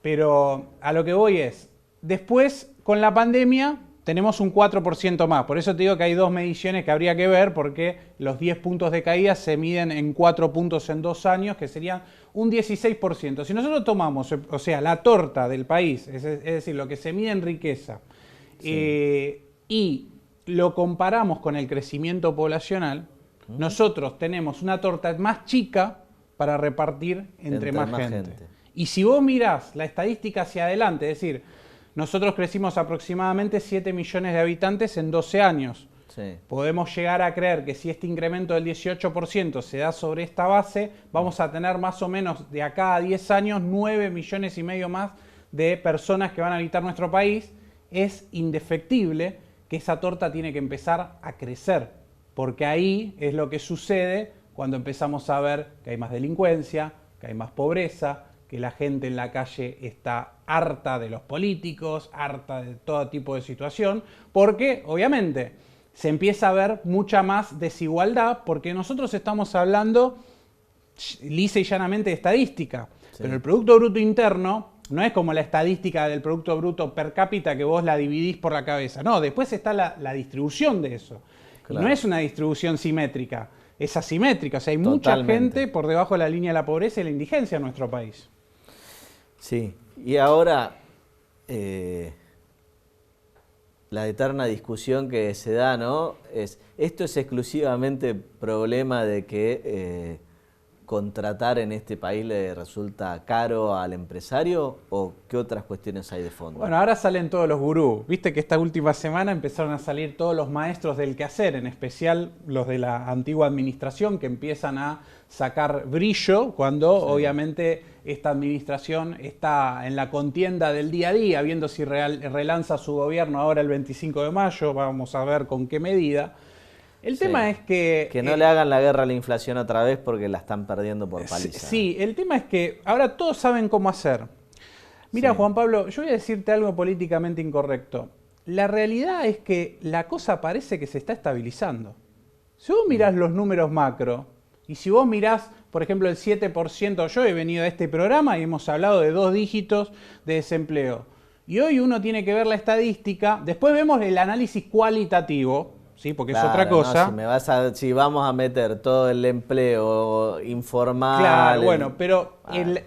[SPEAKER 28] Pero a lo que voy es, después con la pandemia tenemos un 4% más. Por eso te digo que hay dos mediciones que habría que ver, porque los 10 puntos de caída se miden en 4 puntos en 2 años, que serían un 16%. Si nosotros tomamos, o sea, la torta del país, es decir, lo que se mide en riqueza, y lo comparamos con el crecimiento poblacional, nosotros tenemos una torta más chica para repartir entre más gente. Y si vos mirás la estadística hacia adelante, es decir, nosotros crecimos aproximadamente 7 millones de habitantes en 12 años.
[SPEAKER 1] Sí.
[SPEAKER 28] Podemos llegar a creer que si este incremento del 18% se da sobre esta base, vamos a tener más o menos de acá a 10 años 9 millones y medio más de personas que van a habitar nuestro país. Es indefectible que esa torta tiene que empezar a crecer, porque ahí es lo que sucede cuando empezamos a ver que hay más delincuencia, que hay más pobreza, que la gente en la calle está harta de los políticos, harta de todo tipo de situación, porque obviamente se empieza a ver mucha más desigualdad, porque nosotros estamos hablando lisa y llanamente de estadística, pero el Producto Bruto Interno no es como la estadística del Producto Bruto per cápita que vos la dividís por la cabeza, no, después está la distribución de eso, y no es una distribución simétrica, es asimétrica, o sea, hay mucha gente por debajo de la línea de la pobreza y la indigencia en nuestro país.
[SPEAKER 1] Sí, y ahora la eterna discusión que se da, ¿no? ¿Esto es exclusivamente problema de que contratar en este país le resulta caro al empresario o qué otras cuestiones hay de fondo?
[SPEAKER 28] Bueno, ahora salen todos los gurús. Viste que esta última semana empezaron a salir todos los maestros del quehacer, en especial los de la antigua administración, que empiezan a sacar brillo cuando obviamente esta administración está en la contienda del día a día, viendo si relanza su gobierno ahora el 25 de mayo, vamos a ver con qué medida. El tema es que...
[SPEAKER 1] Que no le hagan la guerra a la inflación otra vez porque la están perdiendo por paliza.
[SPEAKER 28] Sí, el tema es que ahora todos saben cómo hacer. Mira, Juan Pablo, yo voy a decirte algo políticamente incorrecto. La realidad es que la cosa parece que se está estabilizando. Si vos mirás los números macro, y si vos mirás, por ejemplo, el 7%, yo he venido a este programa y hemos hablado de 2 dígitos de desempleo. Y hoy uno tiene que ver la estadística, después vemos el análisis cualitativo, ¿sí? Porque es otra cosa.
[SPEAKER 1] No, si vamos a meter todo el empleo informal...
[SPEAKER 28] Claro, bueno, pero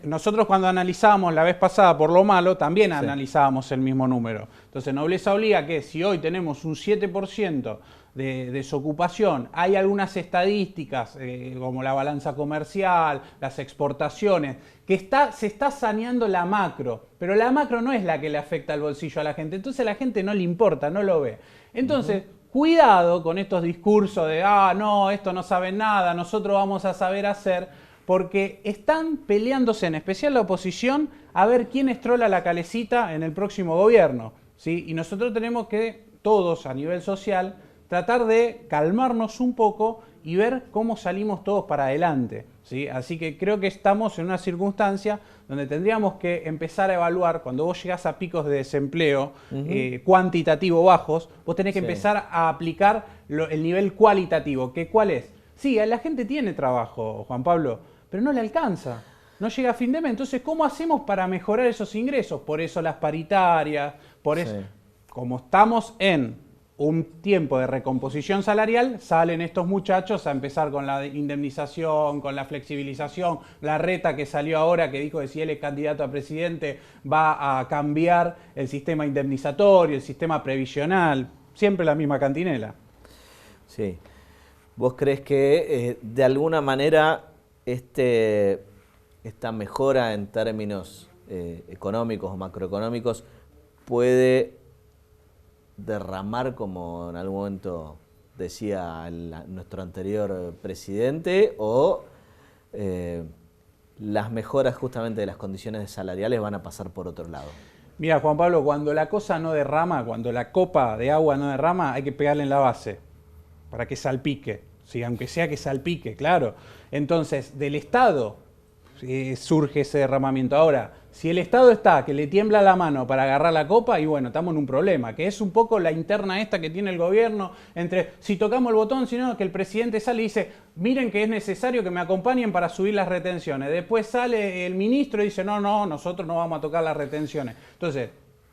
[SPEAKER 28] nosotros cuando analizábamos la vez pasada por lo malo, también analizábamos el mismo número. Entonces, Nobleza obliga que si hoy tenemos un 7% de desocupación, hay algunas estadísticas como la balanza comercial, las exportaciones, que se está saneando la macro, pero la macro no es la que le afecta al bolsillo a la gente, entonces a la gente no le importa, no lo ve. Entonces, cuidado con estos discursos de, no, esto no saben nada, nosotros vamos a saber hacer, porque están peleándose, en especial la oposición, a ver quién estrola la calecita en el próximo gobierno, ¿sí? Y nosotros tenemos que, todos a nivel social, tratar de calmarnos un poco y ver cómo salimos todos para adelante, ¿sí? Así que creo que estamos en una circunstancia donde tendríamos que empezar a evaluar, cuando vos llegás a picos de desempleo cuantitativo bajos, vos tenés que empezar a aplicar el nivel cualitativo, que ¿cuál es? Sí, la gente tiene trabajo, Juan Pablo, pero no le alcanza, no llega a fin de mes. Entonces, ¿cómo hacemos para mejorar esos ingresos? Por eso las paritarias, por eso, como estamos en un tiempo de recomposición salarial, salen estos muchachos a empezar con la indemnización, con la flexibilización, la reta que salió ahora que dijo que si él es candidato a presidente va a cambiar el sistema indemnizatorio, el sistema previsional, siempre la misma cantinela.
[SPEAKER 1] Sí. ¿Vos crees que de alguna manera esta mejora en términos económicos o macroeconómicos puede derramar, como en algún momento decía nuestro anterior presidente, o las mejoras justamente de las condiciones salariales van a pasar por otro lado?
[SPEAKER 28] Mira, Juan Pablo, cuando la cosa no derrama, cuando la copa de agua no derrama, hay que pegarle en la base para que salpique, ¿sí? Aunque sea que salpique, claro. Entonces, del Estado, surge ese derramamiento. Ahora, si el Estado está que le tiembla la mano para agarrar la copa, y bueno, estamos en un problema, que es un poco la interna esta que tiene el gobierno, entre si tocamos el botón, sino que el presidente sale y dice, miren que es necesario que me acompañen para subir las retenciones. Después sale el ministro y dice, no, nosotros no vamos a tocar las retenciones. Entonces,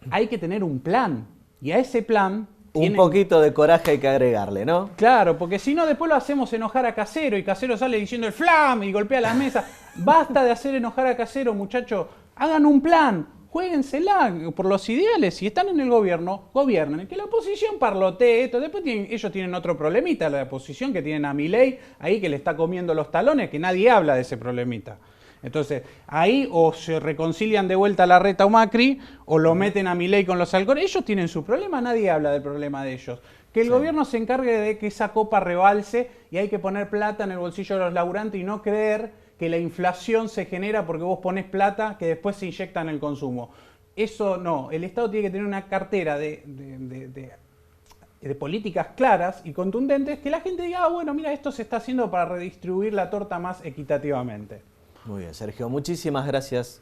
[SPEAKER 28] hay que tener un plan, y a ese plan...
[SPEAKER 1] Un poquito de coraje hay que agregarle, ¿no?
[SPEAKER 28] Claro, porque si no después lo hacemos enojar a Casero y Casero sale diciendo el flam y golpea las mesas. Basta de hacer enojar a Casero, muchachos. Hagan un plan, juéguensela por los ideales. Si están en el gobierno, gobiernen. Que la oposición parlotee esto. Después ellos tienen otro problemita, la oposición que tienen a Milei ahí que le está comiendo los talones, que nadie habla de ese problemita. Entonces, ahí o se reconcilian de vuelta a Larreta o Macri, o lo meten a Milei con los halcones. Ellos tienen su problema, nadie habla del problema de ellos. Que el gobierno se encargue de que esa copa rebalse y hay que poner plata en el bolsillo de los laburantes y no creer que la inflación se genera porque vos pones plata que después se inyecta en el consumo. Eso no, el Estado tiene que tener una cartera de políticas claras y contundentes que la gente diga, bueno, mira, esto se está haciendo para redistribuir la torta más equitativamente.
[SPEAKER 1] Muy bien, Sergio, muchísimas gracias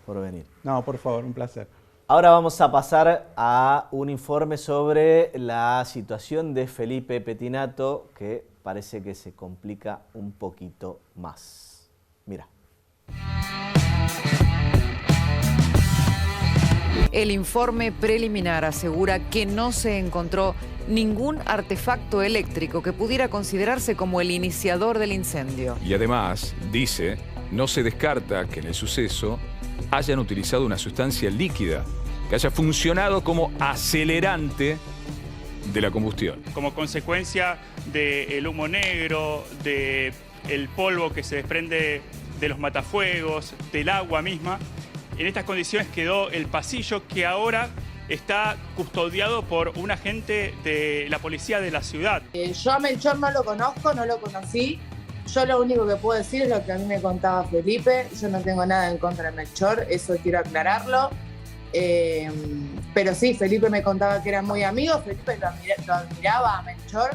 [SPEAKER 1] por venir.
[SPEAKER 28] No, por favor, un placer.
[SPEAKER 1] Ahora vamos a pasar a un informe sobre la situación de Felipe Pettinato, que parece que se complica un poquito más. Mira.
[SPEAKER 3] El informe preliminar asegura que no se encontró ningún artefacto eléctrico que pudiera considerarse como el iniciador del incendio.
[SPEAKER 5] Y además, dice, no se descarta que en el suceso hayan utilizado una sustancia líquida que haya funcionado como acelerante de la combustión.
[SPEAKER 23] Como consecuencia del humo negro, del polvo que se desprende de los matafuegos, del agua misma, en estas condiciones quedó el pasillo que ahora está custodiado por un agente de la policía de la ciudad.
[SPEAKER 6] Yo a Melchor no lo conozco, no lo conocí. Yo lo único que puedo decir es lo que a mí me contaba Felipe. Yo no tengo nada en contra de Melchor, eso quiero aclararlo. Pero sí, Felipe me contaba que eran muy amigos. Felipe lo admiraba a Melchor,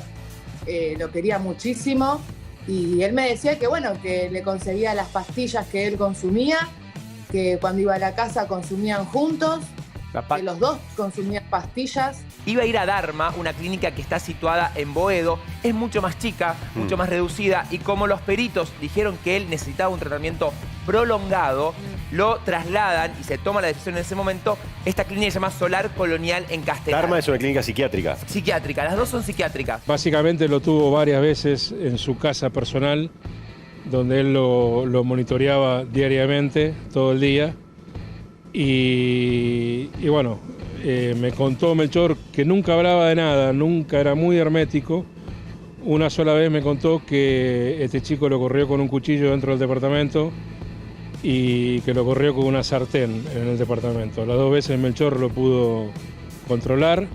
[SPEAKER 6] lo quería muchísimo. Y él me decía que bueno, que le conseguía las pastillas que él consumía, que cuando iba a la casa consumían juntos, que los dos consumían pastillas.
[SPEAKER 7] Iba a ir a Dharma, una clínica que está situada en Boedo. Es mucho más chica, mucho más reducida, y como los peritos dijeron que él necesitaba un tratamiento prolongado, lo trasladan y se toma la decisión en ese momento. Esta clínica se llama Solar Colonial en Castelar.
[SPEAKER 8] Dharma es una clínica psiquiátrica.
[SPEAKER 7] Psiquiátrica, las dos son psiquiátricas.
[SPEAKER 10] Básicamente lo tuvo varias veces en su casa personal, donde él lo monitoreaba diariamente, todo el día. Y bueno, me contó Melchor que nunca hablaba de nada, nunca, era muy hermético. Una sola vez me contó que este chico lo corrió con un cuchillo dentro del departamento y que lo corrió con una sartén en el departamento. Las dos veces Melchor lo pudo controlar.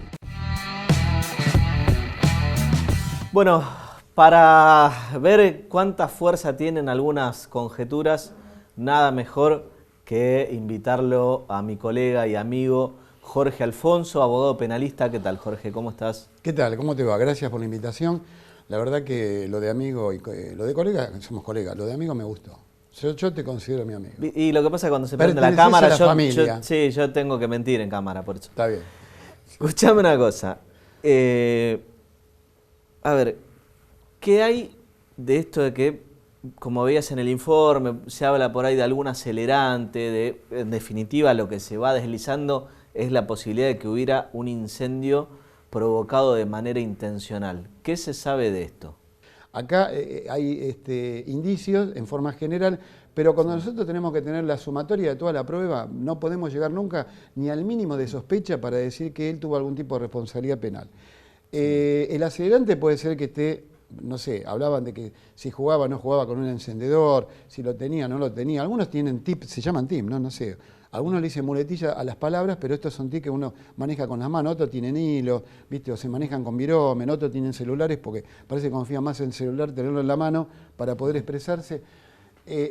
[SPEAKER 1] Bueno, para ver cuánta fuerza tienen algunas conjeturas, nada mejor que invitarlo a mi colega y amigo Jorge Alfonso, abogado penalista. ¿Qué tal, Jorge? ¿Cómo estás?
[SPEAKER 11] ¿Qué tal? ¿Cómo te va? Gracias por la invitación. La verdad que lo de amigo y lo de colega, somos colegas, lo de amigo me gustó. Yo te considero mi amigo.
[SPEAKER 1] Y lo que pasa es que cuando se prende la cámara, yo tengo que mentir en cámara, por eso.
[SPEAKER 11] Está bien.
[SPEAKER 1] Escuchame una cosa. A ver, ¿qué hay de esto de que, como veías en el informe, se habla por ahí de algún acelerante, en definitiva lo que se va deslizando es la posibilidad de que hubiera un incendio provocado de manera intencional? ¿Qué se sabe de esto?
[SPEAKER 11] Acá hay indicios en forma general, pero cuando nosotros tenemos que tener la sumatoria de toda la prueba, no podemos llegar nunca ni al mínimo de sospecha para decir que él tuvo algún tipo de responsabilidad penal. El acelerante puede ser que esté, no sé, hablaban de que si jugaba o no jugaba con un encendedor, si lo tenía o no lo tenía. Algunos tienen tips, se llaman tips, no sé. Algunos le dicen muletilla a las palabras, pero estos son tips que uno maneja con las manos, otros tienen hilo, ¿viste? O se manejan con virome, otros tienen celulares porque parece que confía más en el celular, tenerlo en la mano para poder expresarse.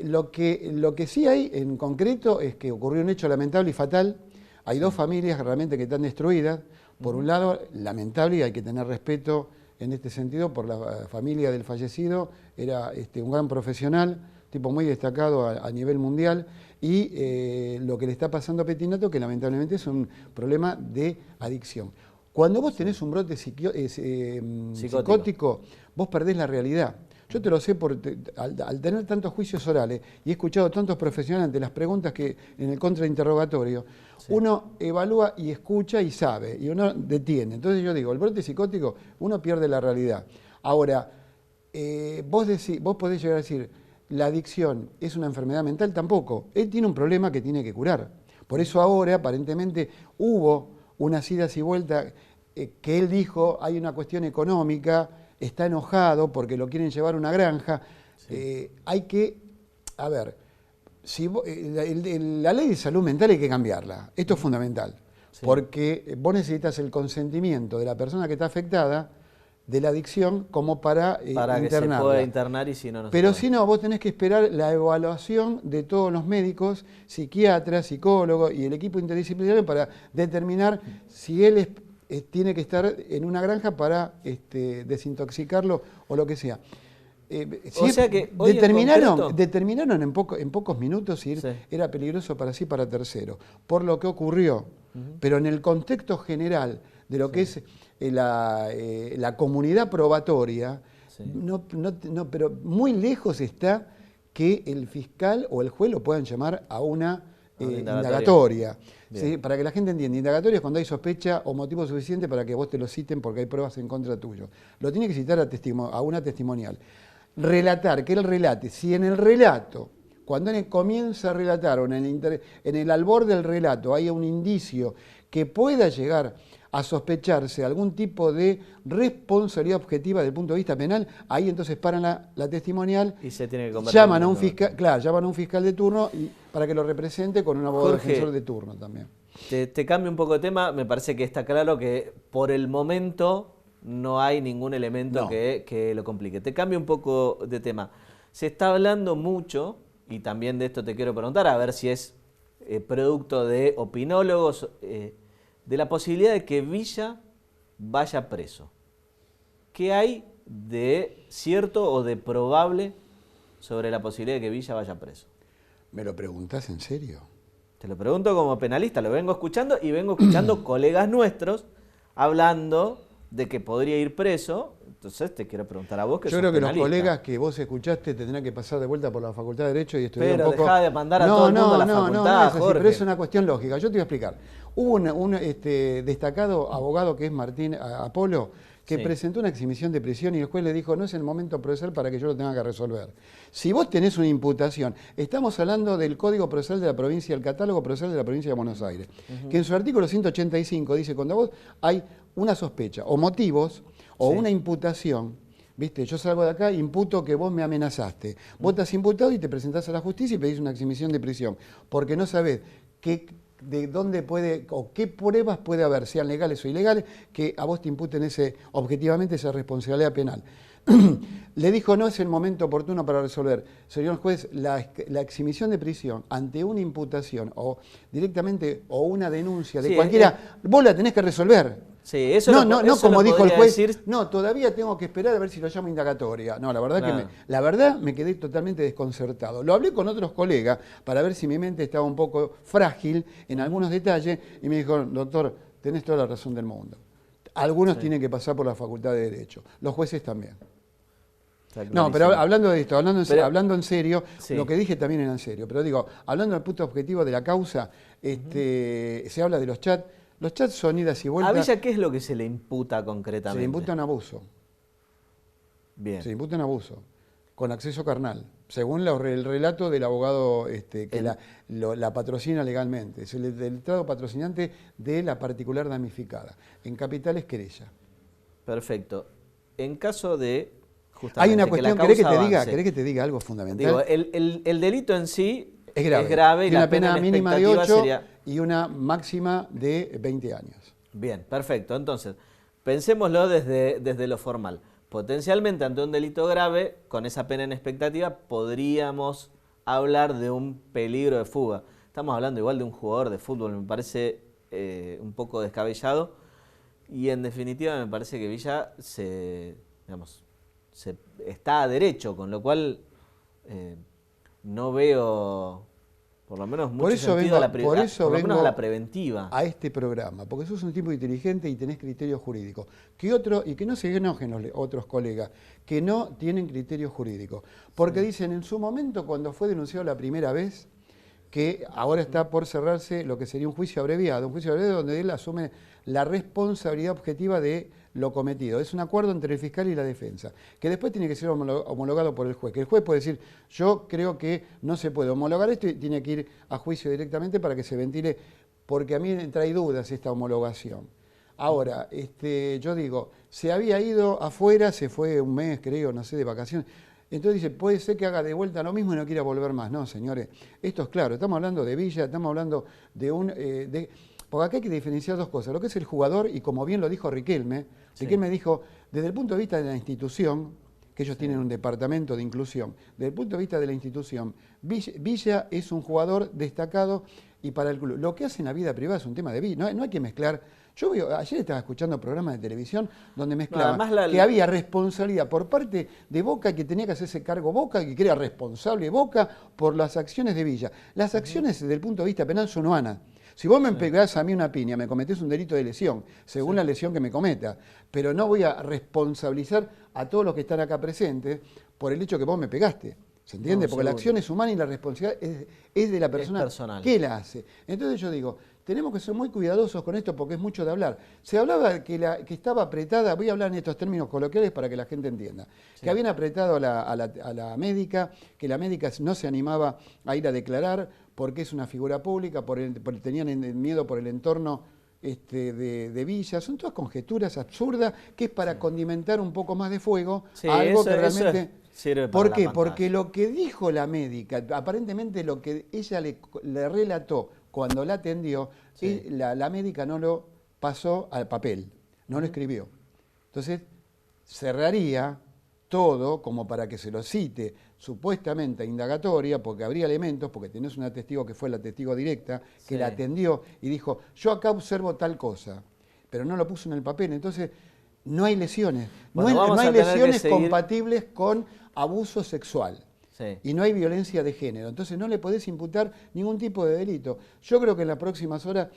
[SPEAKER 11] Lo que sí hay en concreto es que ocurrió un hecho lamentable y fatal. Hay dos familias realmente que están destruidas. Por un lado, lamentable, y hay que tener respeto en este sentido por la familia del fallecido. Era un gran profesional, tipo muy destacado a nivel mundial, y lo que le está pasando a Pettinato, que lamentablemente es un problema de adicción. Cuando vos tenés un brote psicótico, vos perdés la realidad. Yo te lo sé al tener tantos juicios orales y he escuchado tantos profesionales ante las preguntas que en el contrainterrogatorio, uno evalúa y escucha y sabe, y uno detiene. Entonces yo digo, el brote psicótico, uno pierde la realidad. Ahora, vos podés llegar a decir, la adicción es una enfermedad mental, tampoco. Él tiene un problema que tiene que curar. Por eso ahora, aparentemente, hubo unas idas y vueltas que él dijo, hay una cuestión económica, está enojado porque lo quieren llevar a una granja. Hay que, a ver, la ley de salud mental hay que cambiarla. Esto es fundamental, porque vos necesitas el consentimiento de la persona que está afectada de la adicción como para
[SPEAKER 1] que se pueda internar, y si no, no se
[SPEAKER 11] Pero
[SPEAKER 1] puede.
[SPEAKER 11] si no, vos tenés que esperar la evaluación de todos los médicos, psiquiatras, psicólogos y el equipo interdisciplinario para determinar si él tiene que estar en una granja para desintoxicarlo o lo que sea.
[SPEAKER 1] O sea que hoy
[SPEAKER 11] determinaron en pocos minutos si era peligroso para sí y para tercero, por lo que ocurrió. Pero en el contexto general de lo que es la comunidad probatoria, pero muy lejos está que el fiscal o el juez lo puedan llamar a una indagatoria. ¿Sí? Para que la gente entienda, indagatoria es cuando hay sospecha o motivo suficiente para que vos te lo citen porque hay pruebas en contra tuyo. Lo tiene que citar a una testimonial. Relatar, que él relate. Si en el relato, cuando él comienza a relatar o en el albor del relato hay un indicio que pueda llegar a sospecharse algún tipo de responsabilidad objetiva desde el punto de vista penal, ahí entonces paran la testimonial,
[SPEAKER 1] y se tiene que convertir
[SPEAKER 11] llaman a un fiscal, llaman a un fiscal de turno para que lo represente con un abogado defensor de turno también.
[SPEAKER 1] Te cambio un poco de tema, me parece que está claro que por el momento no hay ningún elemento que lo complique. Te cambio un poco de tema. Se está hablando mucho, y también de esto te quiero preguntar, a ver si es producto de opinólogos, de la posibilidad de que Villa vaya preso. ¿Qué hay de cierto o de probable sobre la posibilidad de que Villa vaya preso?
[SPEAKER 11] ¿Me lo preguntás en serio?
[SPEAKER 1] Te lo pregunto como penalista, lo vengo escuchando y vengo escuchando colegas nuestros hablando de que podría ir preso. Entonces te quiero preguntar a vos, que
[SPEAKER 11] yo
[SPEAKER 1] sos
[SPEAKER 11] creo que
[SPEAKER 1] penalista.
[SPEAKER 11] los colegas que vos escuchaste tendrán que pasar de vuelta por la Facultad de Derecho y estudiar
[SPEAKER 1] pero
[SPEAKER 11] un poco.
[SPEAKER 1] dejá de mandar a todo el mundo a la facultad,
[SPEAKER 11] no es así,
[SPEAKER 1] Jorge.
[SPEAKER 11] pero es una cuestión lógica. Yo te voy a explicar. Hubo un destacado abogado que es Martín Apolo, que presentó una exhibición de prisión y el juez le dijo, no es el momento procesal para que yo lo tenga que resolver. Si vos tenés una imputación, estamos hablando del Código Procesal de la provincia, el Catálogo Procesal de la provincia de Buenos Aires, que en su artículo 185 dice, cuando vos hay una sospecha o motivos o una imputación, ¿viste? Yo salgo de acá, imputo que vos me amenazaste. Vos estás imputado y te presentás a la justicia y pedís una exhibición de prisión, porque no sabés de dónde puede o qué pruebas puede haber, sean legales o ilegales, que a vos te imputen objetivamente esa responsabilidad penal. Le dijo, no es el momento oportuno para resolver. Señor juez, la exhibición de prisión ante una imputación o directamente o una denuncia de cualquiera, vos la tenés que resolver.
[SPEAKER 1] Sí, eso
[SPEAKER 11] no como dijo el juez,
[SPEAKER 1] decir...
[SPEAKER 11] no, todavía tengo que esperar a ver si lo llamo indagatoria. No, la verdad me quedé totalmente desconcertado. Lo hablé con otros colegas para ver si mi mente estaba un poco frágil en algunos detalles y me dijo, doctor, tenés toda la razón del mundo. Algunos tienen que pasar por la Facultad de Derecho, los jueces también. No, pero hablando de esto, hablando en serio, lo que dije también era en serio, pero digo, hablando del punto objetivo de la causa, se habla de los chats. Los chats son idas y vueltas.
[SPEAKER 1] ¿A Villa qué es lo que se le imputa concretamente?
[SPEAKER 11] Se le imputa un abuso.
[SPEAKER 1] Bien.
[SPEAKER 11] Se le imputa un abuso, con acceso carnal, según el relato del abogado que la patrocina legalmente. Es el letrado patrocinante de la particular damnificada. En capital es querella.
[SPEAKER 1] Perfecto. En caso de...
[SPEAKER 11] Hay una cuestión, ¿querés que te diga algo fundamental?
[SPEAKER 1] Digo, el delito en sí
[SPEAKER 11] es grave.
[SPEAKER 1] Y
[SPEAKER 11] tiene una pena mínima de 8
[SPEAKER 1] sería...
[SPEAKER 11] y una máxima de 20 años.
[SPEAKER 1] Bien, perfecto. Entonces, pensémoslo desde lo formal. Potencialmente ante un delito grave, con esa pena en expectativa, podríamos hablar de un peligro de fuga. Estamos hablando igual de un jugador de fútbol, me parece un poco descabellado. Y en definitiva me parece que Villa está a derecho, con lo cual no veo, por lo menos, mucho sentido a la,
[SPEAKER 11] por eso
[SPEAKER 1] por lo
[SPEAKER 11] vengo
[SPEAKER 1] menos a la preventiva.
[SPEAKER 11] A este programa, porque sos un tipo inteligente y tenés criterios jurídicos. Y que no se enojen los otros colegas, que no tienen criterios jurídicos. Porque dicen, en su momento, cuando fue denunciado la primera vez, que ahora está por cerrarse lo que sería un juicio abreviado donde él asume la responsabilidad objetiva de lo cometido. Es un acuerdo entre el fiscal y la defensa, que después tiene que ser homologado por el juez. Que el juez puede decir, yo creo que no se puede homologar esto y tiene que ir a juicio directamente para que se ventile, porque a mí me trae dudas esta homologación. Ahora, yo digo, se había ido afuera, se fue un mes, creo, no sé, de vacaciones. Entonces dice, puede ser que haga de vuelta lo mismo y no quiera volver más. No, señores, esto es claro, estamos hablando de Villa, estamos hablando de un... porque acá hay que diferenciar dos cosas, lo que es el jugador, y como bien lo dijo Riquelme, Riquelme dijo, desde el punto de vista de la institución, que ellos tienen un departamento de inclusión, desde el punto de vista de la institución, Villa es un jugador destacado y para el club. Lo que hace en la vida privada es un tema de Villa, no hay que mezclar. Ayer estaba escuchando programas de televisión donde mezclaban que había responsabilidad por parte de Boca, que tenía que hacerse cargo Boca, que era responsable Boca por las acciones de Villa. Las acciones desde el punto de vista penal son humanas. Si vos me pegás a mí una piña, me cometés un delito de lesión, según la lesión que me cometa, pero no voy a responsabilizar a todos los que están acá presentes por el hecho que vos me pegaste. ¿Se entiende? Porque la acción es humana y la responsabilidad es de la persona que la hace. Entonces yo digo, tenemos que ser muy cuidadosos con esto porque es mucho de hablar. Se hablaba que estaba apretada, voy a hablar en estos términos coloquiales para que la gente entienda, que habían apretado a la médica, que la médica no se animaba a ir a declarar porque es una figura pública, porque tenían miedo por el entorno de Villa. Son todas conjeturas absurdas que es para condimentar un poco más de fuego a algo que realmente... ¿Por qué? Porque lo que dijo la médica, aparentemente lo que ella le relató cuando la atendió, la médica no lo pasó al papel, no lo escribió. Entonces, cerraría todo como para que se lo cite supuestamente a indagatoria, porque habría elementos, porque tenés una testigo que fue la testigo directa, que la atendió y dijo, yo acá observo tal cosa, pero no lo puso en el papel. Entonces, no hay lesiones. Bueno, no hay lesiones compatibles con abuso sexual. Y no hay violencia de género. Entonces no le podés imputar ningún tipo de delito. Yo creo que en las próximas horas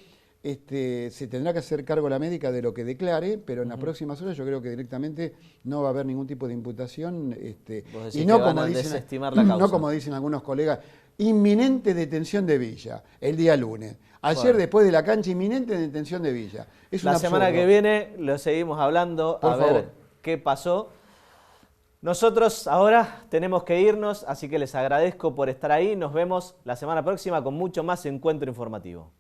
[SPEAKER 11] se tendrá que hacer cargo la médica de lo que declare, pero en las próximas horas yo creo que directamente no va a haber ningún tipo de imputación. Y no como dicen algunos colegas, inminente detención de Villa el día lunes. Ayer después de la cancha, inminente detención de Villa. Es
[SPEAKER 1] la semana que viene lo seguimos hablando, a ver qué pasó. Nosotros ahora tenemos que irnos, así que les agradezco por estar ahí. Nos vemos la semana próxima con mucho más encuentro informativo.